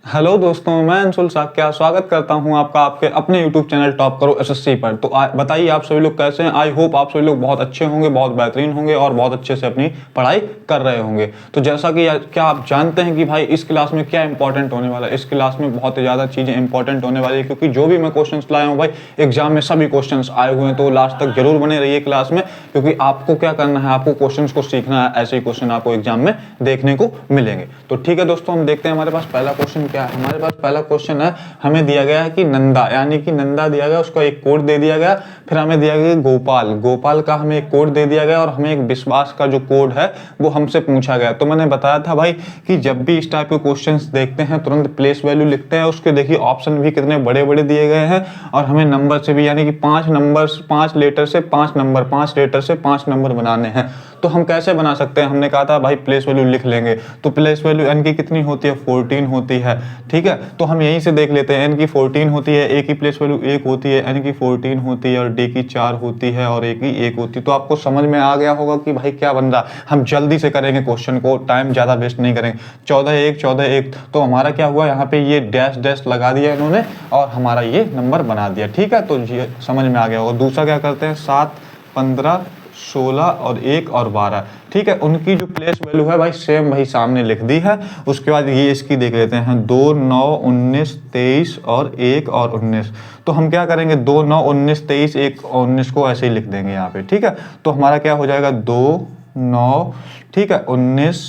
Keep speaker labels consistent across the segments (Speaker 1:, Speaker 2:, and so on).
Speaker 1: Hello दोस्तों, मैं अंशुल साक्या स्वागत करता हूं आपका आपके अपने YouTube चैनल टॉप करो एसएससी पर। तो बताइए आप सभी लोग कैसे हैं। आई होप आप सभी लोग बहुत अच्छे होंगे, बहुत बेहतरीन होंगे और बहुत अच्छे से अपनी पढ़ाई कर रहे होंगे। तो जैसा कि क्या आप जानते हैं कि भाई इस क्लास में क्या इंपॉर्टेंट होने वाला है। इस क्लास में बहुत ही ज़्यादा चीज़ें इंपॉर्टेंट होने वाली है, क्योंकि जो भी मैं क्वेश्चन लाया हूँ भाई एग्जाम में सभी क्वेश्चन आए हुए हैं। तो लास्ट तक जरूर बने रहिए क्लास में, क्योंकि आपको क्या करना है, आपको क्वेश्चन को सीखना है। ऐसे ही क्वेश्चन आपको एग्जाम में देखने को मिलेंगे। तो ठीक है दोस्तों, हम देखते हैं हमारे पास पहला क्वेश्चन क्या है। हमारे पास पहला क्वेश्चन है, हमें दिया गया है कि नंदा, यानी कि नंदा दिया गया, उसका एक कोड दे दिया गया। फिर हमें दिया गया गोपाल, गोपाल का हमें एक कोड दे दिया गया और हमें एक विश्वास का जो कोड है वो हमसे पूछा गया। तो मैंने बताया था भाई कि जब भी इस टाइप के क्वेश्चंस देखते हैं तुरंत प्लेस वैल्यू लिखते हैं। उसके देखिए ऑप्शन भी कितने बड़े बड़े दिए गए हैं और हमें नंबर से भी, यानी कि 5 नंबर, 5 लेटर से 5 नंबर, 5 लेटर से 5 नंबर बनाने हैं। तो हम कैसे बना सकते हैं, हमने कहा था भाई प्लेस वैल्यू लिख लेंगे। तो प्लेस वैल्यू एन की कितनी होती है, 14 होती है। ठीक है, तो हम यहीं से देख लेते हैं। एन की 14 होती है, ए की प्लेस वैल्यू 1 होती है, एन की 14 होती है और डी की 4 होती है और ए की 1 होती है। तो आपको समझ में आ गया होगा कि भाई क्या बन रहा। हम जल्दी से करेंगे क्वेश्चन को, टाइम ज़्यादा वेस्ट नहीं करेंगे। 14 1 तो हमारा क्या हुआ, यहाँ पे ये डैश डैश लगा दिया इन्होंने और हमारा ये नंबर बना दिया। ठीक है, तो ये समझ में आ गया होगा। दूसरा क्या करते हैं, 7 15 16 और 1 और 12। ठीक है, उनकी जो प्लेस वैल्यू है भाई सेम वही सामने लिख दी है। उसके बाद ये इसकी देख लेते हैं, 2 9 19 23 और 1 और 19। तो हम क्या करेंगे, 2 9 19 23 1 और 19 को ऐसे ही लिख देंगे यहाँ पे। ठीक है, तो हमारा क्या हो जाएगा, 2 9, ठीक है, 19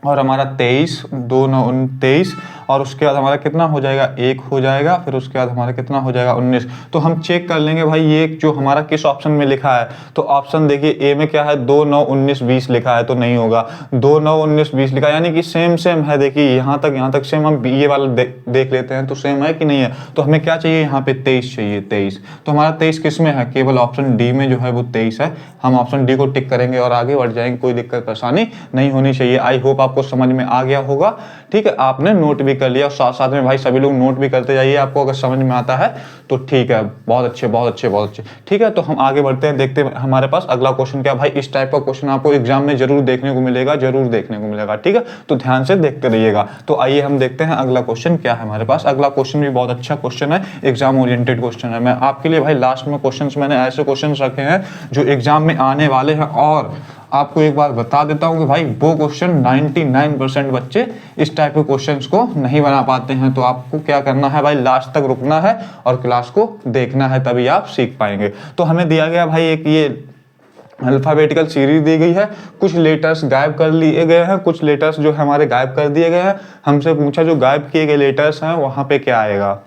Speaker 1: और हमारा 23, 2 9 23 और उसके बाद हमारा कितना हो जाएगा, 1 हो जाएगा। फिर उसके बाद हमारा कितना हो जाएगा, 19। तो हम चेक कर लेंगे भाई ये जो हमारा किस ऑप्शन में लिखा है। तो ऑप्शन देखिए ए में क्या है, 2 9 19 20 लिखा है, तो नहीं होगा। 2 9 19 20 लिखा है, यानी कि सेम सेम है। देखिए यहाँ तक सेम। हम ये वाला देख लेते हैं तो सेम है कि नहीं है। तो हमें क्या चाहिए, यहाँ पे 23 चाहिए, 23। तो हमारा 23 किस में है, केवल ऑप्शन डी में जो है वो 23 है। हम ऑप्शन डी को टिक करेंगे और आगे बढ़ जाएंगे, कोई दिक्कत परेशानी नहीं होनी चाहिए। आई होप आपको समझ में आ गया होगा। ठीक है, आपने नोट भी कर लिया और साथ साथ में भाई सभी लोग नोट भी करते जाइए। आपको अगर समझ में आता है तो ठीक है, बहुत अच्छे बहुत अच्छे बहुत अच्छे। ठीक है, तो हम आगे बढ़ते हैं, देखते हैं हमारे पास अगला क्वेश्चन क्या। भाई इस टाइप का क्वेश्चन आपको एग्जाम में जरूर देखने को मिलेगा, जरूर देखने को मिलेगा। ठीक है, तो ध्यान से देखते रहिएगा। तो आइए हम देखते हैं अगला क्वेश्चन क्या है हमारे पास। अगला क्वेश्चन भी बहुत अच्छा क्वेश्चन है, एग्जाम ओरिएंटेड क्वेश्चन है। मैं आपके लिए भाई लास्ट में क्वेश्चन मैंने ऐसे क्वेश्चन रखे हैं जो एग्जाम में आने वाले हैं। और आपको एक बार बता देता हूं कि भाई वो क्वेश्चन 99% बच्चे इस टाइप के क्वेश्चंस को नहीं बना पाते हैं। तो आपको क्या करना है भाई, लास्ट तक रुकना है और क्लास को देखना है, तभी आप सीख पाएंगे। तो हमें दिया गया भाई एक ये अल्फाबेटिकल सीरीज दी गई है। कुछ लेटर्स गायब कर लिए गए हैं, कुछ लेटर्स जो हमारे गायब कर दिए गए हैं। हमसे पूछा जो गायब किए गए लेटर्स हैं वहां पे क्या आएगा।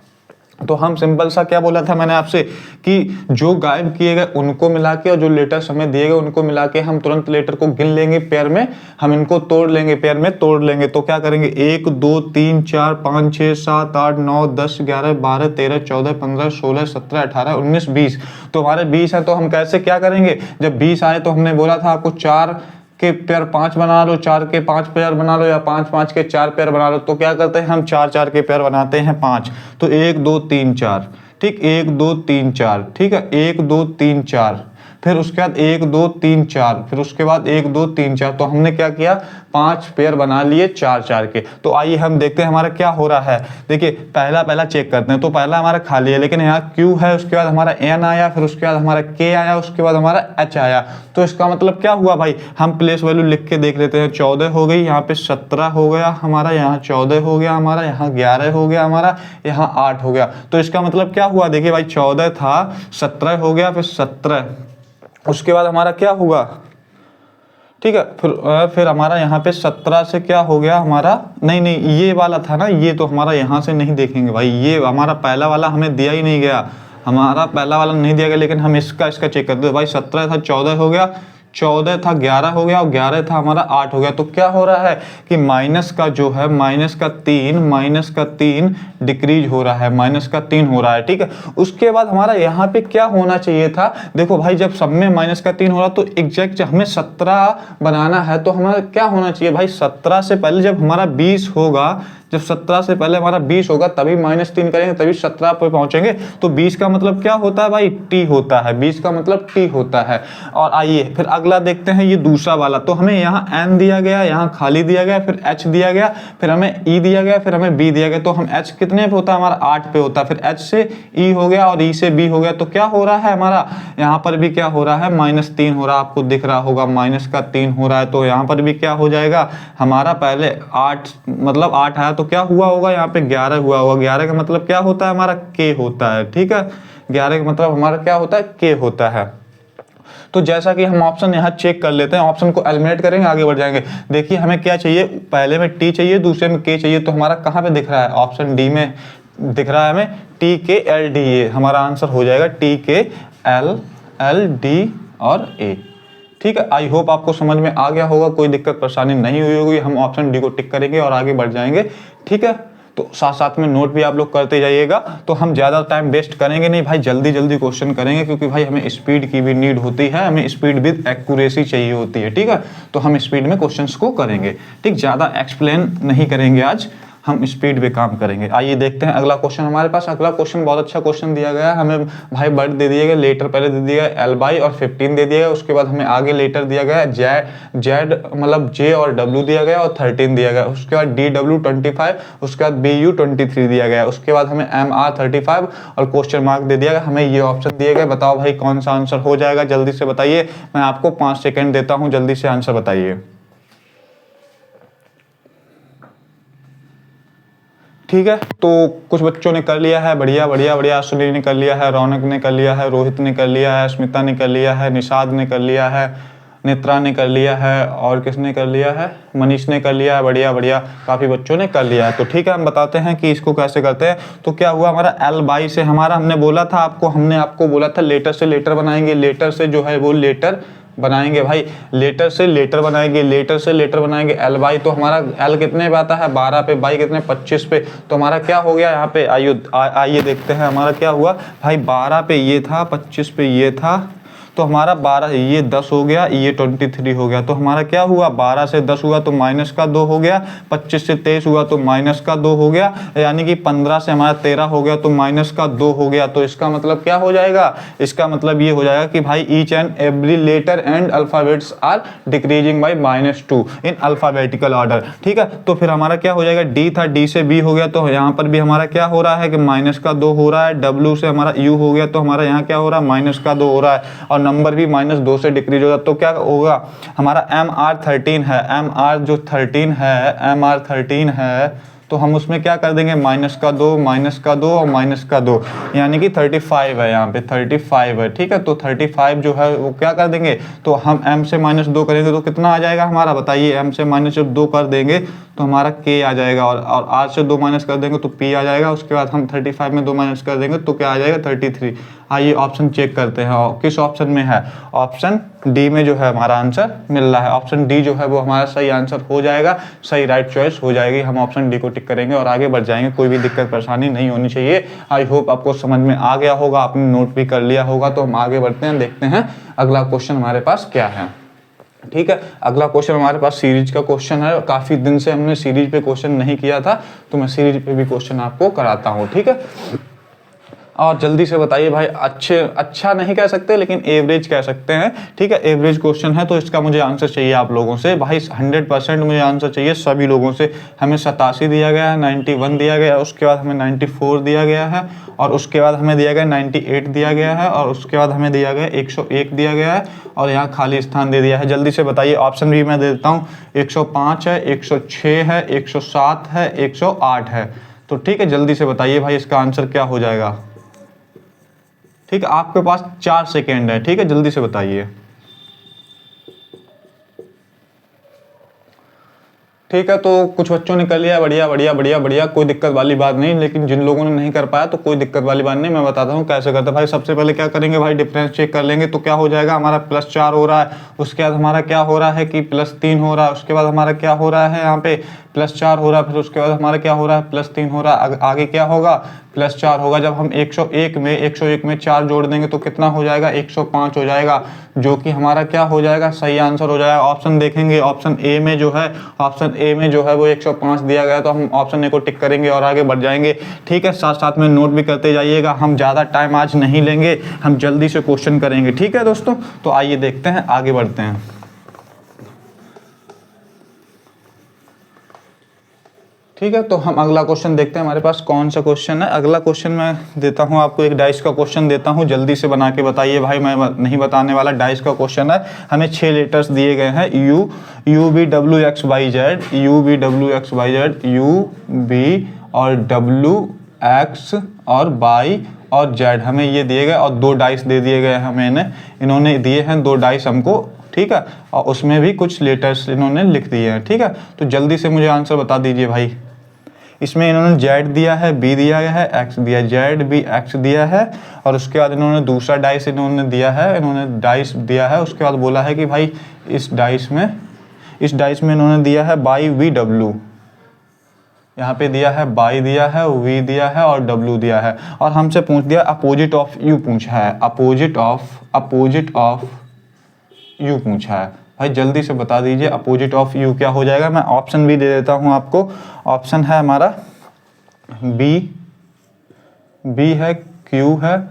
Speaker 1: तो हम सिंपल सा क्या बोला था मैंने आपसे कि जो गायब किए गए उनको मिला के और जो लेटर्स हमें दिए गए उनको मिला के हम तुरंत लेटर को गिन लेंगे पेयर में। हम इनको तोड़ लेंगे, पेयर में तोड़ लेंगे। तो क्या करेंगे, 1 2 3 4 5 6 7 8 9 10 11 12 13 14 15 16 17 18 19 20। तो हमारे 20 है। तो हम कैसे क्या करेंगे, जब 20 आए तो हमने बोला था आपको 4 के पेयर 5 बना लो, 4 के 5 पेयर बना लो, या 5 5 के 4 पेयर बना लो। तो क्या करते हैं हम 4 4 के पेयर बनाते हैं 5। तो 1 2 3 4, ठीक, 1 2 3 4, ठीक है, 1 2 3 4। फिर उसके बाद 1 2 3 4, फिर उसके बाद 1 2 3 4। तो हमने क्या किया, 5 पेयर बना लिए 4 4 के। तो आइए हम देखते हैं हमारा क्या हो रहा है। देखिए पहला चेक करते हैं। तो पहला हमारा खाली है, लेकिन यहाँ Q है, उसके बाद हमारा N आया, फिर उसके बाद हमारा K आया, उसके बाद हमारा H आया। तो इसका मतलब क्या हुआ भाई, हम प्लेस वैल्यू लिख के देख लेते हैं। 14 हो गई, यहाँ पे 17 हो गया हमारा, यहाँ 14 हो गया हमारा, यहाँ 11 हो गया हमारा, यहाँ 8 हो गया। तो इसका मतलब क्या हुआ, देखिए भाई 14 था, 17 हो गया, फिर 17, उसके बाद हमारा क्या हुआ, ठीक है, फिर हमारा यहाँ पे 17 से क्या हो गया हमारा, नहीं ये वाला था ना, ये तो हमारा यहाँ से नहीं देखेंगे भाई, ये हमारा पहला वाला हमें दिया ही नहीं गया, हमारा पहला वाला नहीं दिया गया। लेकिन हम इसका चेक करते हैं भाई, 17 था 14 हो गया, 14 था 11 हो गया और 11 था हमारा 8 हो गया। तो क्या हो रहा है कि माइनस का जो है, माइनस का 3 डिक्रीज हो रहा है, माइनस का 3 हो रहा है। ठीक है, उसके बाद हमारा यहाँ पे क्या होना चाहिए था, देखो भाई जब सब में माइनस का 3 हो रहा तो एग्जैक्ट हमें 17 बनाना है। तो हमारा क्या होना चाहिए भाई, 17 से पहले जब हमारा 20 होगा, जब 17 से पहले हमारा 20 होगा तभी -3 करेंगे, तभी 17 पे पहुंचेंगे। तो 20 का मतलब क्या होता है भाई, t होता है, 20 का मतलब t होता है। और आइए फिर अगला देखते हैं, ये दूसरा वाला। तो हमें यहाँ n दिया गया, यहाँ खाली दिया गया, फिर h दिया गया, फिर हमें e दिया गया, फिर हमें b दिया गया। तो हम h कितने पे होता है हमारा, 8 पे होता है, फिर h से e हो गया और e से b हो गया। तो क्या हो रहा है हमारा, यहाँ पर भी क्या हो रहा है, -3 हो रहा है, आपको दिख रहा होगा -3 हो रहा है। तो यहाँ पर भी क्या हो जाएगा हमारा, पहले 8 मतलब 8 आया तो क्या हुआ होगा, यहाँ पे 11 हुआ होगा। 11 का मतलब क्या होता है हमारा, k होता है, ठीक है। 11 का मतलब हमारा क्या होता है, k होता है। तो जैसा कि हम ऑप्शन यहाँ चेक कर लेते हैं, ऑप्शन को एलिमिनेट करेंगे, आगे बढ़ जाएंगे। देखिए हमें क्या चाहिए, पहले में t चाहिए, दूसरे में k चाहिए। तो हमारा कहाँ पे दिख रहा है, ऑप्शन डी में दिख रहा है हमें t k l d a। हमारा आंसर हो जाएगा t k l d और a। ठीक है, आई होप आपको समझ में आ गया होगा, कोई दिक्कत परेशानी नहीं हुई होगी। हम ऑप्शन डी को टिक करेंगे और आगे बढ़ जाएंगे, ठीक है। तो साथ साथ में नोट भी आप लोग करते जाइएगा। तो हम ज़्यादा टाइम वेस्ट करेंगे नहीं भाई, जल्दी जल्दी क्वेश्चन करेंगे, क्योंकि भाई हमें स्पीड की भी नीड होती है, हमें स्पीड विद एक्यूरेसी चाहिए होती है, ठीक है। तो हम स्पीड में क्वेश्चंस को करेंगे, ठीक, ज़्यादा एक्सप्लेन नहीं करेंगे आज, हम स्पीड पे काम करेंगे। आइए देखते हैं अगला क्वेश्चन हमारे पास। अगला क्वेश्चन बहुत अच्छा क्वेश्चन दिया गया है हमें भाई, वर्ड दे दिया गया, लेटर पहले दे दिया गया एल बाई और 15 दे दिया गया। उसके बाद हमें आगे लेटर दिया गया जेड मतलब जे और डब्ल्यू दिया गया और 13 दिया गया। उसके बाद डी डब्ल्यू 25, उसके बाद बी यू 23 दिया गया। उसके बाद हमें एम आर 35 और क्वेश्चन मार्क दे दिया गया। हमें ये ऑप्शन दिए गए, बताओ भाई कौन सा आंसर हो जाएगा, जल्दी से बताइए। मैं आपको 5 सेकेंड देता हूँ, जल्दी से आंसर बताइए। ठीक है, तो कुछ बच्चों ने कर लिया है, बढ़िया बढ़िया बढ़िया। सुनील ने कर लिया है, रौनक ने कर लिया है, रोहित ने कर लिया है, स्मिता ने कर लिया है, निषाद ने कर लिया है, नेत्रा ने कर लिया है, और किसने कर लिया है, मनीष ने कर लिया है। बढ़िया बढ़िया, काफ़ी बच्चों ने कर लिया है। तो ठीक है, हम बताते हैं कि इसको कैसे करते हैं। तो क्या हुआ हमारा एल बाई से हमारा, हमने बोला था आपको, हमने आपको बोला था लेटर से लेटर बनाएंगे, लेटर से जो है वो लेटर बनाएंगे भाई, लेटर से लेटर बनाएंगे, लेटर से लेटर बनाएंगे। एल बाई, तो हमारा एल कितने पे आता है, 12 पे, बाई कितने, 25 पे। तो हमारा क्या हो गया यहाँ पे, आइए देखते हैं हमारा क्या हुआ भाई। 12 पे ये था, 25 पे ये था, तो हमारा 12, ये 10 हो गया, ये 23 हो गया। तो हमारा क्या हुआ, 12 से 10 हुआ तो माइनस का 2 हो गया, 25 से 23 हुआ तो माइनस का 2 हो गया, यानी कि 15 से हमारा 13 हो गया तो माइनस का 2 हो गया। तो इसका मतलब क्या हो जाएगा, इसका मतलब ये हो जाएगा कि भाई each and every letter and alphabets are decreasing by -2 in alphabetical order. ठीक है, तो फिर हमारा क्या हो जाएगा, डी था, डी से बी हो गया, तो यहाँ पर भी हमारा क्या हो रहा है कि माइनस का 2 हो रहा है। डब्ल्यू से हमारा यू हो गया, तो हमारा यहाँ क्या हो रहा है, माइनस का 2 हो रहा है, और नंबर भी -2 से डिक्रीज होगा। तो क्या होगा हमारा एम आर 13 है, एम आर जो 13 है, एम आर 13 है, तो हम उसमें क्या कर देंगे, माइनस का 2, माइनस का 2 और माइनस का 2, यानी कि 35 है, यहाँ पे 35 है। ठीक है, तो 35 जो है वो क्या कर देंगे, तो हम m से -2 करेंगे तो कितना आ जाएगा हमारा, बताइए। m से -2 कर देंगे तो हमारा k आ जाएगा, और r से 2 माइनस कर देंगे तो p आ जाएगा। उसके बाद हम 35 में 2 माइनस कर देंगे तो क्या आ जाएगा, 33। आइए ऑप्शन चेक करते हैं, किस ऑप्शन में है, ऑप्शन डी में जो है हमारा आंसर मिल रहा है। ऑप्शन डी जो है वो हमारा सही आंसर हो जाएगा, सही राइट चॉइस हो जाएगी। हम ऑप्शन डी को टिक करेंगे और आगे बढ़ जाएंगे, कोई भी दिक्कत परेशानी नहीं होनी चाहिए। आई होप आपको समझ में आ गया होगा, आपने नोट भी कर लिया होगा। तो हम आगे बढ़ते हैं, देखते हैं अगला क्वेश्चन हमारे पास क्या है। ठीक है, अगला क्वेश्चन हमारे पास सीरीज का क्वेश्चन है। काफ़ी दिन से हमने सीरीज पे क्वेश्चन नहीं किया था, तो मैं सीरीज पे भी क्वेश्चन आपको कराता हूँ। ठीक है, और जल्दी से बताइए भाई, अच्छा नहीं कह सकते लेकिन एवरेज कह सकते हैं। ठीक है, एवरेज क्वेश्चन है, तो इसका मुझे आंसर चाहिए आप लोगों से भाई, 100% मुझे आंसर चाहिए सभी लोगों से। हमें 87 दिया गया है, 91 दिया गया है, उसके बाद हमें 94 दिया गया है, और उसके बाद हमें दिया गया 98 दिया गया है, और उसके बाद हमें दिया गया 101 दिया गया है, और यहाँ खाली स्थान दे दिया है। जल्दी से बताइए, ऑप्शन भी मैं दे देता हूँ, 105 है, 106 है, 107 है, 108 है। तो ठीक है, जल्दी से बताइए भाई इसका आंसर क्या हो जाएगा। ठीक है, आपके पास 4 सेकेंड है। ठीक है, जल्दी से बताइए। ठीक है, तो कुछ बच्चों ने कर लिया, बढ़िया बढ़िया बढ़िया बढ़िया, कोई दिक्कत वाली बात नहीं। लेकिन जिन लोगों ने नहीं कर पाया तो कोई दिक्कत वाली बात नहीं, मैं बताता हूँ कैसे करते हैं भाई। सबसे पहले क्या करेंगे भाई, डिफरेंस चेक कर लेंगे। तो क्या हो जाएगा हमारा, +4 हो रहा है, उसके बाद हमारा क्या हो रहा है कि +3 हो रहा है, उसके बाद हमारा क्या हो रहा है यहाँ पे +4 हो रहा है, फिर उसके बाद हमारा क्या हो रहा है, +3 हो रहा है, आगे क्या होगा, +4 होगा। जब हम 101 में 4 जोड़ देंगे तो कितना हो जाएगा, 105 हो जाएगा, जो कि हमारा क्या हो जाएगा, सही आंसर हो जाएगा। ऑप्शन देखेंगे, ऑप्शन ए में जो है, ऑप्शन ए में जो है वो 105 दिया गया, तो हम ऑप्शन ए को टिक करेंगे और आगे बढ़ जाएंगे। ठीक है, साथ साथ में नोट भी करते जाइएगा। हम ज़्यादा टाइम आज नहीं लेंगे, हम जल्दी से क्वेश्चन करेंगे। ठीक है दोस्तों, तो आइए देखते हैं, आगे बढ़ते हैं। ठीक है, तो हम अगला क्वेश्चन देखते हैं हमारे पास कौन सा क्वेश्चन है। अगला क्वेश्चन मैं देता हूं आपको, एक डाइस का क्वेश्चन देता हूं, जल्दी से बना के बताइए भाई, मैं नहीं बताने वाला। डाइस का क्वेश्चन है, हमें 6 लेटर्स दिए गए हैं, U B W X Y Z, U B W X Y Z, U B और डब्ल्यू एक्स और वाई और जेड, हमें ये दिए गए, और 2 डाइस दे दिए गए हमें, इन्होंने दिए हैं 2 डाइस हमको। ठीक है, और उसमें भी कुछ लेटर्स इन्होंने लिख दिए हैं। ठीक है, तो जल्दी से मुझे आंसर बता दीजिए भाई। इसमें इन्होंने जेड दिया है, बी दिया गया है, एक्स दिया है, जेड बी एक्स दिया है, और उसके बाद इन्होंने दूसरा डाइस इन्होंने दिया है, इन्होंने डाइस दिया है, उसके बाद बोला है कि भाई इस डाइस में इन्होंने दिया है बाई वी डब्ल्यू, यहाँ पे दिया है बाई दिया है, वी दिया है और डब्ल्यू दिया है, और हमसे पूछ दिया अपोजिट ऑफ यू पूछा है, अपोजिट ऑफ यू पूछा है। भाई जल्दी से बता दीजिए अपोजिट ऑफ यू क्या हो जाएगा। मैं ऑप्शन भी दे देता हूं आपको, ऑप्शन है हमारा बी है, क्यू है,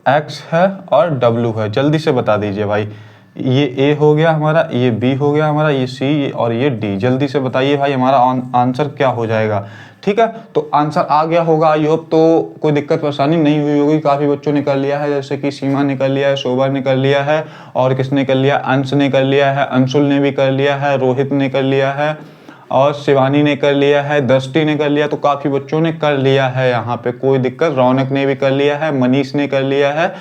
Speaker 1: एक्स है और डब्ल्यू है। जल्दी से बता दीजिए भाई, ये ए हो गया हमारा, ये बी हो गया हमारा, ये सी और ये डी। जल्दी से बताइए भाई हमारा आंसर क्या हो जाएगा। ठीक है, तो आंसर आ गया होगा आई होप, तो कोई दिक्कत परेशानी नहीं हुई होगी। काफ़ी बच्चों ने कर लिया है, जैसे कि सीमा ने कर लिया है, शोभा ने कर लिया है, और किसने कर लिया, अंश ने कर लिया है, अंशुल ने भी कर लिया है, रोहित ने कर लिया है, और शिवानी ने कर लिया है, दृष्टि ने कर लिया, तो काफ़ी बच्चों ने कर लिया है यहाँ पे, कोई दिक्कत। रौनक ने भी कर लिया है, मनीष ने कर लिया है,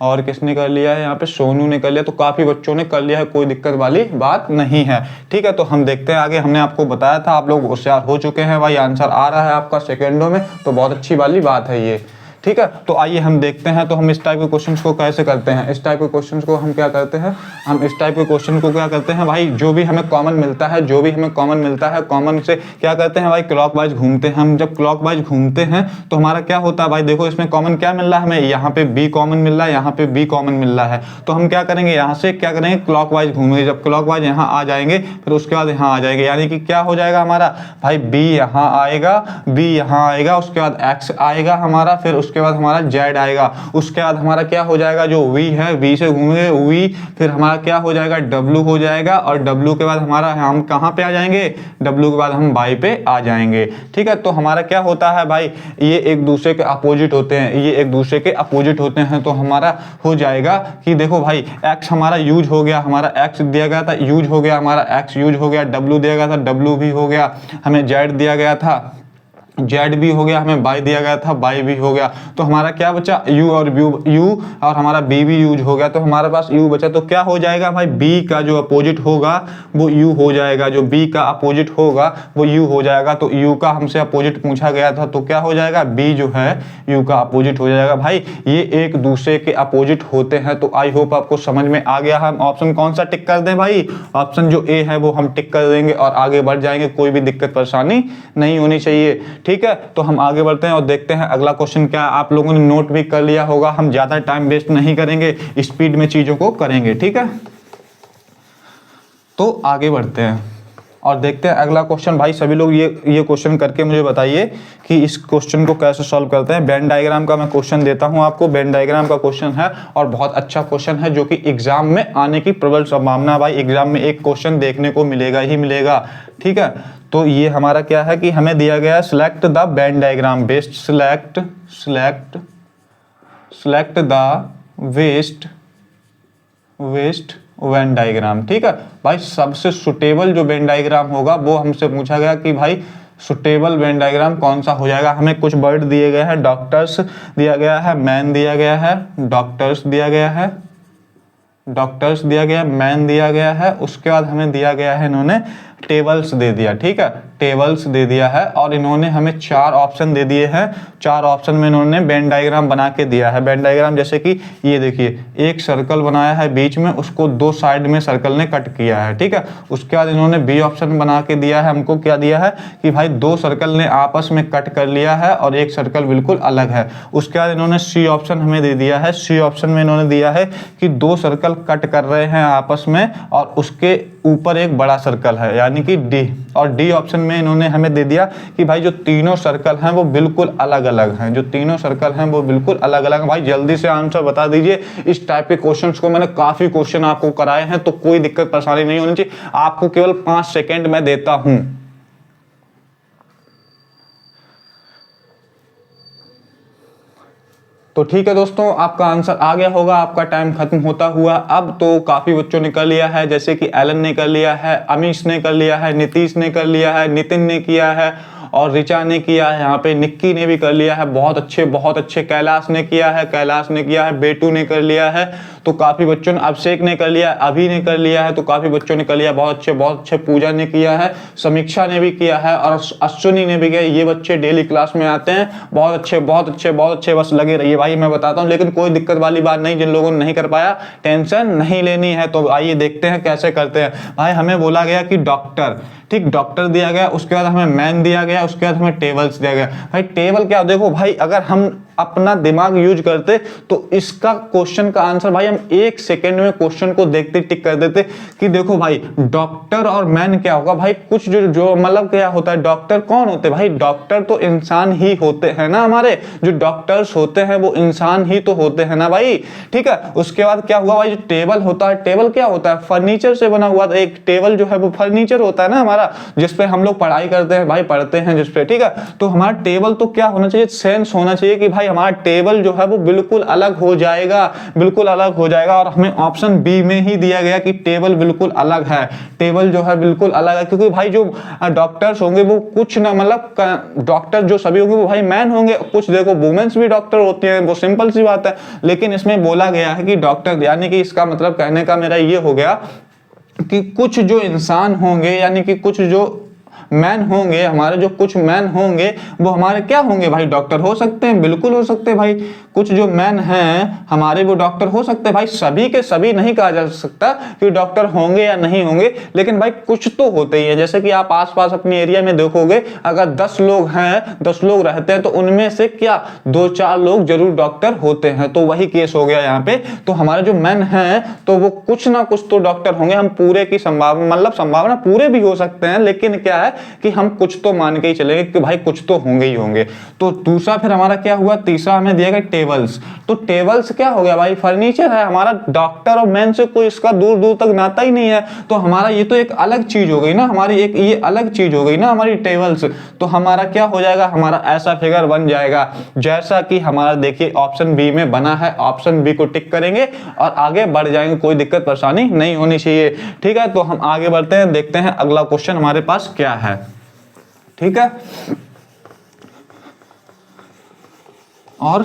Speaker 1: और किसने कर लिया है यहाँ पे, सोनू ने कर लिया, तो काफ़ी बच्चों ने कर लिया है, कोई दिक्कत वाली बात नहीं है। ठीक है, तो हम देखते हैं आगे। हमने आपको बताया था, आप लोग होशियार हो चुके हैं भाई, आंसर आ रहा है आपका सेकेंडों में, तो बहुत अच्छी वाली बात है ये। ठीक है, तो आइए हम देखते हैं, तो हम इस टाइप के क्वेश्चंस को कैसे करते हैं। इस टाइप के क्वेश्चंस को हम क्या करते हैं, हम इस टाइप के क्वेश्चन को क्या करते हैं भाई, जो भी हमें कॉमन मिलता है, कॉमन से क्या करते हैं भाई, क्लॉकवाइज घूमते हैं। हम जब क्लॉकवाइज घूमते हैं तो हमारा क्या होता है भाई, देखो इसमें कॉमन क्या मिल रहा है हमें, यहाँ पे बी कॉमन मिल रहा है, यहाँ पे बी कॉमन मिल रहा है, तो हम क्या करेंगे, यहाँ से क्या करेंगे, क्लॉकवाइज घूमेंगे। जब क्लॉकवाइज यहाँ आ जाएंगे, फिर उसके बाद यहाँ आ जाएंगे, यानी कि क्या हो जाएगा हमारा भाई, बी यहाँ आएगा, उसके बाद एक्स आएगा हमारा, फिर उसके बाद हमारा जेड आएगा, उसके बाद हमारा क्या हो जाएगा, जो वी है, वी से घूमेंगे वी, फिर हमारा क्या हो जाएगा, डब्ल्यू हो जाएगा, और डब्ल्यू के बाद हमारा हम कहाँ पे आ जाएंगे, डब्ल्यू के बाद हम बाई पे आ जाएंगे। ठीक है, तो हमारा क्या होता है भाई, ये एक दूसरे के अपोजिट होते हैं, तो हमारा हो जाएगा कि देखो भाई एक्स हमारा यूज हो गया, हमारा एक्स दिया गया था, यूज हो गया हमारा एक्स, यूज हो गया, डब्ल्यू दिया गया था, डब्ल्यू भी हो गया, हमें जेड दिया गया था, जेड भी हो गया, हमें बाई दिया गया था, बाई भी हो गया, तो हमारा क्या बचा, यू और हमारा बी भी यूज हो गया, तो हमारे पास यू बचा। तो क्या हो जाएगा भाई, बी का जो अपोजिट होगा वो यू हो जाएगा, जो बी का अपोजिट होगा वो यू हो जाएगा। तो यू का हमसे अपोजिट पूछा गया था, तो क्या हो जाएगा, बी जो है यू का अपोजिट हो जाएगा। भाई ये एक दूसरे के अपोजिट होते हैं, तो आई होप आपको समझ में आ गया। हम ऑप्शन कौन सा टिक कर दें भाई, ऑप्शन जो ए है वो हम टिक कर देंगे और आगे बढ़ जाएंगे, कोई भी दिक्कत परेशानी नहीं होनी चाहिए। ठीक है, तो हम आगे बढ़ते हैं और देखते हैं अगला क्वेश्चन क्या है। आप लोगों ने नोट भी कर लिया होगा, हम ज्यादा टाइम वेस्ट नहीं करेंगे, स्पीड में चीजों को करेंगे। ठीक है, तो आगे बढ़ते हैं और देखते हैं अगला क्वेश्चन। भाई सभी लोग ये क्वेश्चन करके मुझे बताइए कि इस क्वेश्चन को कैसे सॉल्व करते हैं। वेन डायग्राम का मैं क्वेश्चन देता हूं आपको, वेन डायग्राम का क्वेश्चन है और बहुत अच्छा क्वेश्चन है, जो कि एग्जाम में आने की प्रबल संभावना। भाई एग्जाम में एक क्वेश्चन देखने को मिलेगा ही मिलेगा। ठीक है, तो ये हमारा क्या है कि हमें दिया गया है, select the Venn diagram best, select the west Venn diagram. ठीक है भाई, सबसे सुटेबल जो वेन डायग्राम होगा वो हमसे पूछा गया कि भाई सुटेबल वेन डायग्राम कौन सा हो जाएगा। हमें कुछ वर्ड दिए गए हैं, डॉक्टर्स दिया गया है, मैन दिया गया है, डॉक्टर्स दिया गया है, मैन दिया गया है, उसके बाद हमें दिया गया है इन्होंने टेबल्स दे दिया, ठीक है, टेबल्स दे दिया है। और इन्होंने हमें 4 ऑप्शन दे दिए हैं। 4 ऑप्शन में इन्होंने वेन डायग्राम बना के दिया है। वेन डायग्राम जैसे कि ये देखिए, एक सर्कल बनाया है बीच में, उसको 2 साइड में सर्कल ने कट किया है, ठीक है। उसके बाद इन्होंने बी ऑप्शन बना के दिया है हमको, क्या दिया है कि भाई 2 सर्कल ने आपस में कट कर लिया है और एक सर्कल बिल्कुल अलग है। उसके बाद इन्होंने सी ऑप्शन हमें दे दिया है। सी ऑप्शन में इन्होंने दिया है कि 2 सर्कल कट कर रहे हैं आपस में और उसके ऊपर एक बड़ा सर्कल है, यानी कि डी। और डी ऑप्शन में इन्होंने हमें दे दिया कि भाई जो तीनों सर्कल हैं वो बिल्कुल अलग अलग हैं, जो तीनों सर्कल हैं वो बिल्कुल अलग अलग हैं। भाई जल्दी से आंसर बता दीजिए। इस टाइप के क्वेश्चंस को मैंने काफी क्वेश्चन आपको कराए हैं, तो कोई दिक्कत परेशानी नहीं होनी चाहिए। आपको केवल 5 सेकेंड में देता हूं। तो ठीक है दोस्तों, आपका आंसर आ गया होगा। आपका टाइम खत्म होता हुआ। अब तो काफी बच्चों ने कर लिया है, जैसे कि एलन ने कर लिया है, अमीश ने कर लिया है, नीतीश ने कर लिया है, नितिन ने किया है और रिचा ने किया है। यहाँ पे निक्की ने भी कर लिया है, बहुत अच्छे बहुत अच्छे। कैलाश ने किया है, कैलाश ने किया है, बेटू ने कर लिया है, तो काफी बच्चों ने। अभिषेक ने कर लिया, अभी ने कर लिया है, तो काफी बच्चों ने कर लिया, बहुत अच्छे बहुत अच्छे। पूजा ने किया है, समीक्षा ने भी किया है और अश्विनी ने भी किया। ये बच्चे डेली क्लास में आते हैं, बहुत अच्छे बहुत अच्छे बहुत अच्छे। बस लगे रहिए भाई, मैं बताता हूँ। लेकिन कोई दिक्कत वाली बात नहीं, जिन लोगों ने नहीं कर पाया टेंशन नहीं लेनी है। तो आइए देखते हैं कैसे करते हैं। भाई हमें बोला गया कि डॉक्टर, ठीक, डॉक्टर दिया गया, उसके बाद हमें मैन दिया गया, उसके बाद हमें टेबल्स दिया गया। भाई टेबल क्या, देखो भाई, अगर हम अपना दिमाग यूज करते तो इसका क्वेश्चन का आंसर भाई हम 1 सेकेंड में क्वेश्चन को देखते टिक कर देते कि देखो भाई डॉक्टर और मैन क्या होगा। भाई कुछ जो मतलब क्या होता है, डॉक्टर कौन होते हैं भाई, डॉक्टर तो इंसान ही होते हैं ना। हमारे जो डॉक्टर्स होते हैं वो इंसान ही तो होते हैं ना भाई, ठीक है। उसके बाद क्या हुआ भाई, जो टेबल होता है, टेबल क्या होता है, फर्नीचर से बना हुआ। एक टेबल जो है वो फर्नीचर होता है ना हमारा, जिसपे हम लोग पढ़ाई करते हैं भाई, पढ़ते हैं जिसपे, ठीक है। तो हमारा टेबल तो क्या होना चाहिए, सेंस होना चाहिए कि भाई हमारा टेबल जो है वो बिल्कुल अलग हो जाएगा, बिल्कुल अलग हो जाएगा। और हमें ऑप्शन बी में ही दिया गया कि टेबल बिल्कुल अलग है, टेबल जो है बिल्कुल अलग है। क्योंकि भाई जो डॉक्टर्स होंगे वो कुछ ना, मतलब डॉक्टर जो सभी होंगे वो भाई मैन होंगे, कुछ देखो वुमेन्स भी डॉक्टर होती हैं, वो सिंपल सी बात है। लेकिन इसमें बोला गया है कि डॉक्टर, यानी कि इसका मतलब कहने का मेरा ये हो गया कि कुछ जो इंसान होंगे, यानी कि कुछ जो मैन होंगे, हमारे जो कुछ मैन होंगे वो हमारे क्या होंगे भाई, डॉक्टर हो सकते हैं, बिल्कुल हो सकते हैं भाई। कुछ जो मैन हैं हमारे वो डॉक्टर हो सकते हैं भाई। सभी के सभी नहीं कहा जा सकता कि डॉक्टर होंगे या नहीं होंगे, लेकिन भाई कुछ तो होते ही है। जैसे कि आप आसपास अपने एरिया में देखोगे, अगर 10 लोग हैं, 10 लोग रहते हैं, तो उनमें से क्या 2-4 लोग जरूर डॉक्टर होते हैं। तो वही केस हो गया यहाँ पे। तो हमारे जो मैन हैं तो वो कुछ ना कुछ तो डॉक्टर होंगे। हम पूरे की संभावना, मतलब संभावना पूरे भी हो सकते हैं, लेकिन क्या है कि हम कुछ तो मान के ही चलेंगे कि भाई कुछ तो होंगे ही होंगे। तो दूसरा फिर हमारा क्या हुआ, तीसरा हमें दिया गया टेबल्स। तो टेबल्स क्या हो गया भाई, फर्नीचर है हमारा। डॉक्टर और मैन से कोई इसका दूर दूर तक नाता ही नहीं है, तो हमारा ये तो एक अलग चीज हो गई ना, हमारी एक ये अलग चीज हो गई ना हमारी टेबल्स। तो हमारा क्या हो जाएगा, हमारा ऐसा फिगर बन जाएगा जैसा कि हमारा देखिए ऑप्शन बी में बना है। ऑप्शन बी को टिक करेंगे और आगे बढ़ जाएंगे, कोई दिक्कत परेशानी नहीं होनी चाहिए, ठीक है। तो हम आगे बढ़ते हैं, देखते हैं अगला क्वेश्चन हमारे पास क्या है, ठीक है। और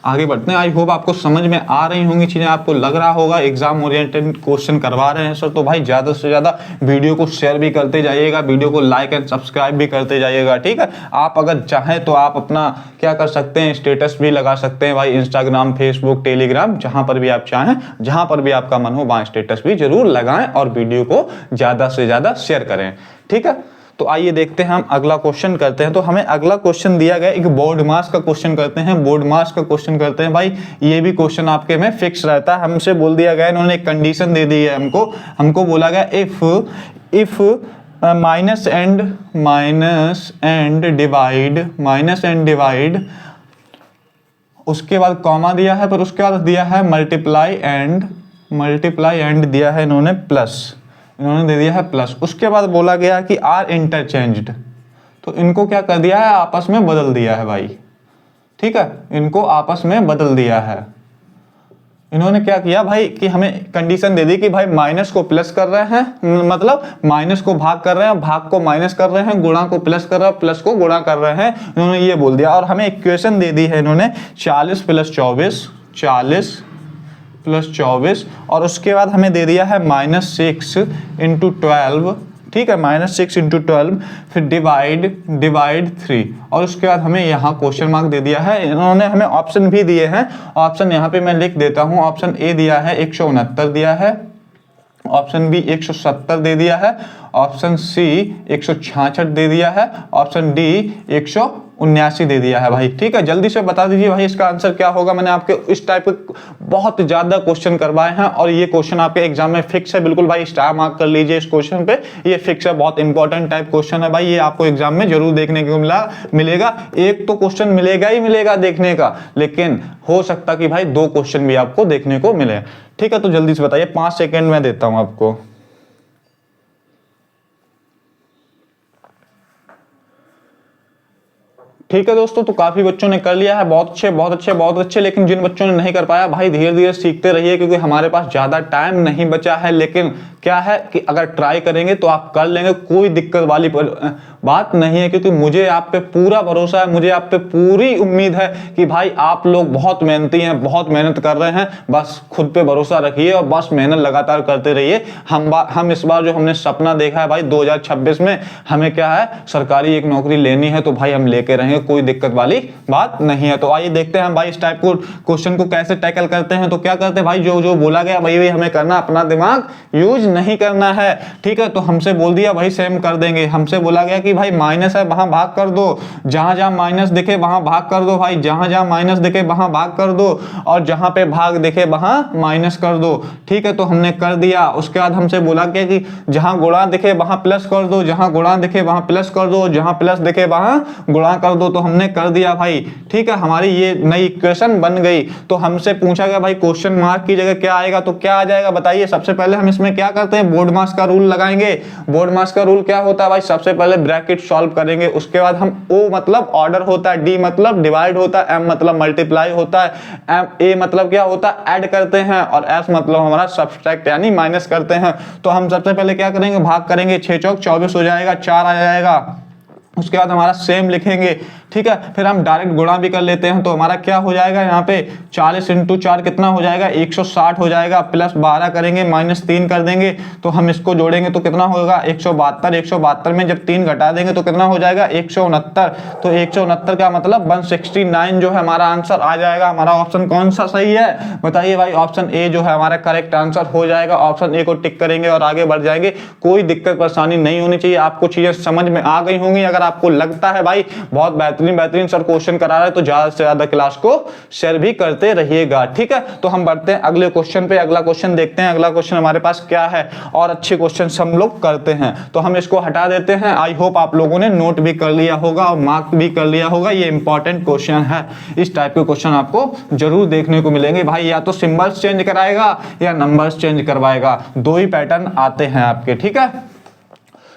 Speaker 1: आगे बढ़ते हैं। आई होप आपको समझ में आ रही होंगी चीजें, आपको लग रहा होगा एग्जाम ओरिएंटेड क्वेश्चन करवा रहे हैं सर। तो भाई ज्यादा से ज्यादा वीडियो को शेयर भी करते जाइएगा, वीडियो को लाइक एंड सब्सक्राइब भी करते जाइएगा, ठीक है। आप अगर चाहें तो आप अपना क्या कर सकते हैं, स्टेटस भी लगा सकते हैं भाई, इंस्टाग्राम, फेसबुक, टेलीग्राम, जहां पर भी आप चाहें, जहां पर भी आपका मन हो वहां स्टेटस भी जरूर लगाएं और वीडियो को ज्यादा से ज्यादा शेयर करें, ठीक है। तो आइए देखते हैं, हम अगला क्वेश्चन करते हैं। तो हमें अगला क्वेश्चन दिया गया एक बोर्ड मास का क्वेश्चन करते हैं, बोर्ड मास का क्वेश्चन करते हैं। भाई ये भी क्वेश्चन आपके में फिक्स रहता है। हमसे बोल दिया गया, इन्होंने एक कंडीशन दे दी है हमको बोला गया इफ माइनस एंड डिवाइड, उसके बाद कॉमा दिया है, पर उसके बाद दिया है मल्टीप्लाई एंड दिया है इन्होंने प्लस, इन्होंने दे दिया है प्लस। उसके बाद बोला गया कि आर इंटरचेंज्ड, तो इनको क्या कर दिया है, आपस में बदल दिया है भाई, ठीक है। इनको आपस में बदल दिया है। इन्होंने क्या किया भाई कि हमें कंडीशन दे दी कि भाई माइनस को प्लस कर रहे हैं, मतलब माइनस को भाग कर रहे हैं, भाग को माइनस कर रहे हैं, गुणा को प्लस कर रहे हैं, प्लस को गुणा कर रहे हैं, इन्होंने ये बोल दिया। और हमें इक्वेशन दे दी है इन्होंने 40 + 24, और उसके बाद हमें दे दिया है -6 × 12 ठीक है, -6 × 12, फिर डिवाइड 3, और उसके बाद हमें यहाँ क्वेश्चन मार्क दे दिया है। इन्होंने हमें ऑप्शन भी दिए हैं, ऑप्शन यहाँ पे मैं लिख देता हूँ। ऑप्शन ए दिया है 169 दिया है, ऑप्शन बी 170 दे दिया है, ऑप्शन सी 166 दे दिया है, ऑप्शन डी 179 दे दिया है भाई। ठीक है, जल्दी से बता दीजिए भाई इसका आंसर क्या होगा। मैंने आपके इस टाइप के बहुत ज्यादा क्वेश्चन करवाए हैं और ये क्वेश्चन आपके एग्जाम में फिक्स है, बिल्कुल भाई स्टार मार्क कर लीजिए इस क्वेश्चन पे, ये फिक्स है, बहुत इंपॉर्टेंट टाइप क्वेश्चन है भाई, ये आपको एग्जाम में जरूर देखने को मिलेगा। एक तो क्वेश्चन मिलेगा ही मिलेगा देखने का, लेकिन हो सकता कि भाई 2 क्वेश्चन भी आपको देखने को मिले। ठीक है, तो जल्दी से बताइए, 5 सेकेंड में देता हूं आपको। ठीक है दोस्तों, तो काफी बच्चों ने कर लिया है, बहुत अच्छे बहुत अच्छे बहुत अच्छे। लेकिन जिन बच्चों ने नहीं कर पाया भाई, धीरे धीरे सीखते रहिए, क्योंकि हमारे पास ज्यादा टाइम नहीं बचा है। लेकिन क्या है कि अगर ट्राई करेंगे तो आप कर लेंगे, कोई दिक्कत वाली बात नहीं है, क्योंकि मुझे आप पे पूरा भरोसा है, मुझे आप पे पूरी उम्मीद है कि भाई आप लोग बहुत मेहनती हैं, बहुत मेहनत कर रहे हैं। बस खुद पे भरोसा रखिए और बस मेहनत लगातार करते रहिए। हम इस बार जो हमने सपना देखा है भाई 2026 में, हमें क्या है, सरकारी एक नौकरी लेनी है, तो भाई हम लेके रहेंगे, कोई दिक्कत वाली बात नहीं है। तो आइए देखते हैं हम भाई इस टाइप को क्वेश्चन को कैसे टैकल करते हैं। तो क्या करते हैं भाई, जो जो बोला गया वही हमें करना, अपना दिमाग यूज नहीं करना है। ठीक है, तो हमसे बोल दिया भाई सेम कर देंगे। हमसे बोला गया कि भाई माइनस है वहां भाग कर दो, जहां जहां माइनस दिखे वहां भाग कर दो भाई, जहां जहां माइनस दिखे वहां भाग कर दो, और जहां पे भाग दिखे वहां माइनस कर दो। ठीक है, तो हमने कर दिया। उसके बाद हमसे बोला गया कि जहां गुणा दिखे वहां प्लस कर दो, जहां गुणा दिखे वहां प्लस कर दो, जहां प्लस दिखे वहां गुणा कर दो। तो हमने कर दिया भाई। ठीक है, हमारी ये नई इक्वेशन बन गई। तो हमसे पूछा गया भाई क्वेश्चन मार्क की जगह क्या आएगा, तो क्या आ जाएगा बताइए। सबसे पहले हम इसमें क्या करते हैं, बोर्ड मास का रूल लगाएंगे। बोर्ड मास का रूल क्या होता है भाई, सबसे पहले ब्रैकेट सॉल्व करेंगे, उसके बाद हम O मतलब ऑर्डर होता है, D मतलब डिवाइड होता है, M मतलब मल्टीप्लाई होता है, A मतलब क्या होता है, ऐड करते हैं, और S मतलब हमारा सब्सट्रैक्ट यानी माइनस करते हैं। तो हम सबसे पहले क्या करेंगे, भाग करेंगे, 6 चौक 24 हो जाएगा, 4 आ जाएगा। उसके बाद हमारा सेम लिखेंगे। ठीक है, फिर हम डायरेक्ट गुणा भी कर लेते हैं। तो हमारा क्या हो जाएगा यहाँ पे, 40 × 4 कितना हो जाएगा, 160 हो जाएगा, प्लस 12 करेंगे, -3 कर देंगे। तो हम इसको जोड़ेंगे तो कितना होगा, 172। 172 में जब 3 घटा देंगे तो कितना हो जाएगा, 169। तो 169 का मतलब 169 जो है हमारा आंसर आ जाएगा। हमारा ऑप्शन कौन सा सही है बताइए भाई, ऑप्शन ए जो है हमारा करेक्ट आंसर हो जाएगा। ऑप्शन ए को टिक करेंगे और आगे बढ़ जाएंगे। कोई दिक्कत परेशानी नहीं होनी चाहिए, आपको चीजें समझ में आ गई होंगी। अगर आपको लगता है भाई बहुत बेहतरीन सर क्वेश्चन करा रहा है, तो ज्यादा से ज्यादा क्लास को शेयर भी करते रहिएगा। ठीक है, तो हम बढ़ते हैं अगले क्वेश्चन पे। अगला क्वेश्चन देखते हैं, अगला क्वेश्चन हमारे पास क्या है, और अच्छे क्वेश्चन हम लोग करते हैं। तो हम इसको हटा देते हैं। आई होप आप लोगों ने नोट भी कर लिया होगा और मार्क भी कर लिया होगा। ये इंपॉर्टेंट क्वेश्चन है, इस टाइप के क्वेश्चन आपको जरूर देखने को मिलेंगे भाई। या तो सिंबल्स चेंज कराएगा या नंबर्स चेंज करवाएगा, 2 ही पैटर्न आते हैं आपके। ठीक है,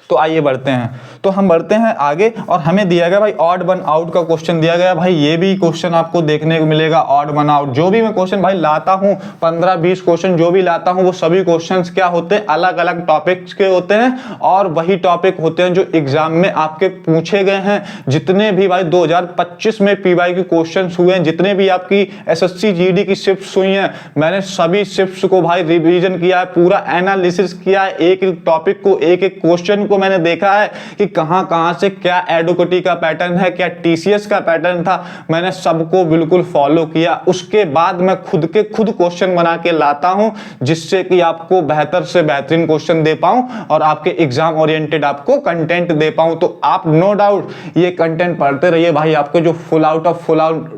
Speaker 1: तो आइए बढ़ते हैं। तो हम बढ़ते हैं आगे, और हमें दिया गया भाई ऑड वन आउट का क्वेश्चन दिया गया भाई। ये भी क्वेश्चन आपको देखने को मिलेगा, ऑड वन आउट। जो भी मैं क्वेश्चन भाई लाता हूं, 15-20 क्वेश्चन जो भी लाता हूं, वो सभी क्वेश्चंस क्या होते हैं, अलग अलग टॉपिक्स के होते हैं, और वही टॉपिक होते हैं जो एग्जाम में आपके पूछे गए हैं। जितने भी भाई 2025 में PYQ क्वेश्चन हुए हैं, जितने भी आपकी SSC GD की शिफ्ट्स हुई हैं, मैंने सभी शिफ्ट्स को भाई रिवीजन किया है, पूरा एनालिसिस किया है, एक एक टॉपिक को, एक एक क्वेश्चन को मैंने देखा है कि कहां से क्या एडवोकेटी का पैटर्न है, क्या TCS का पैटर्न था, मैंने सबको बिल्कुल फॉलो किया। उसके बाद मैं खुद क्वेश्चन बना के लाता हूं, जिससे कि आपको बेहतर से बेहतरीन क्वेश्चन दे पाऊं और आपके एग्जाम ओरिएंटेड आपको कंटेंट दे पाऊं। तो आप नो डाउट ये कंटेंट पढ़ते रहिए भाई, आपके जो फुल आउट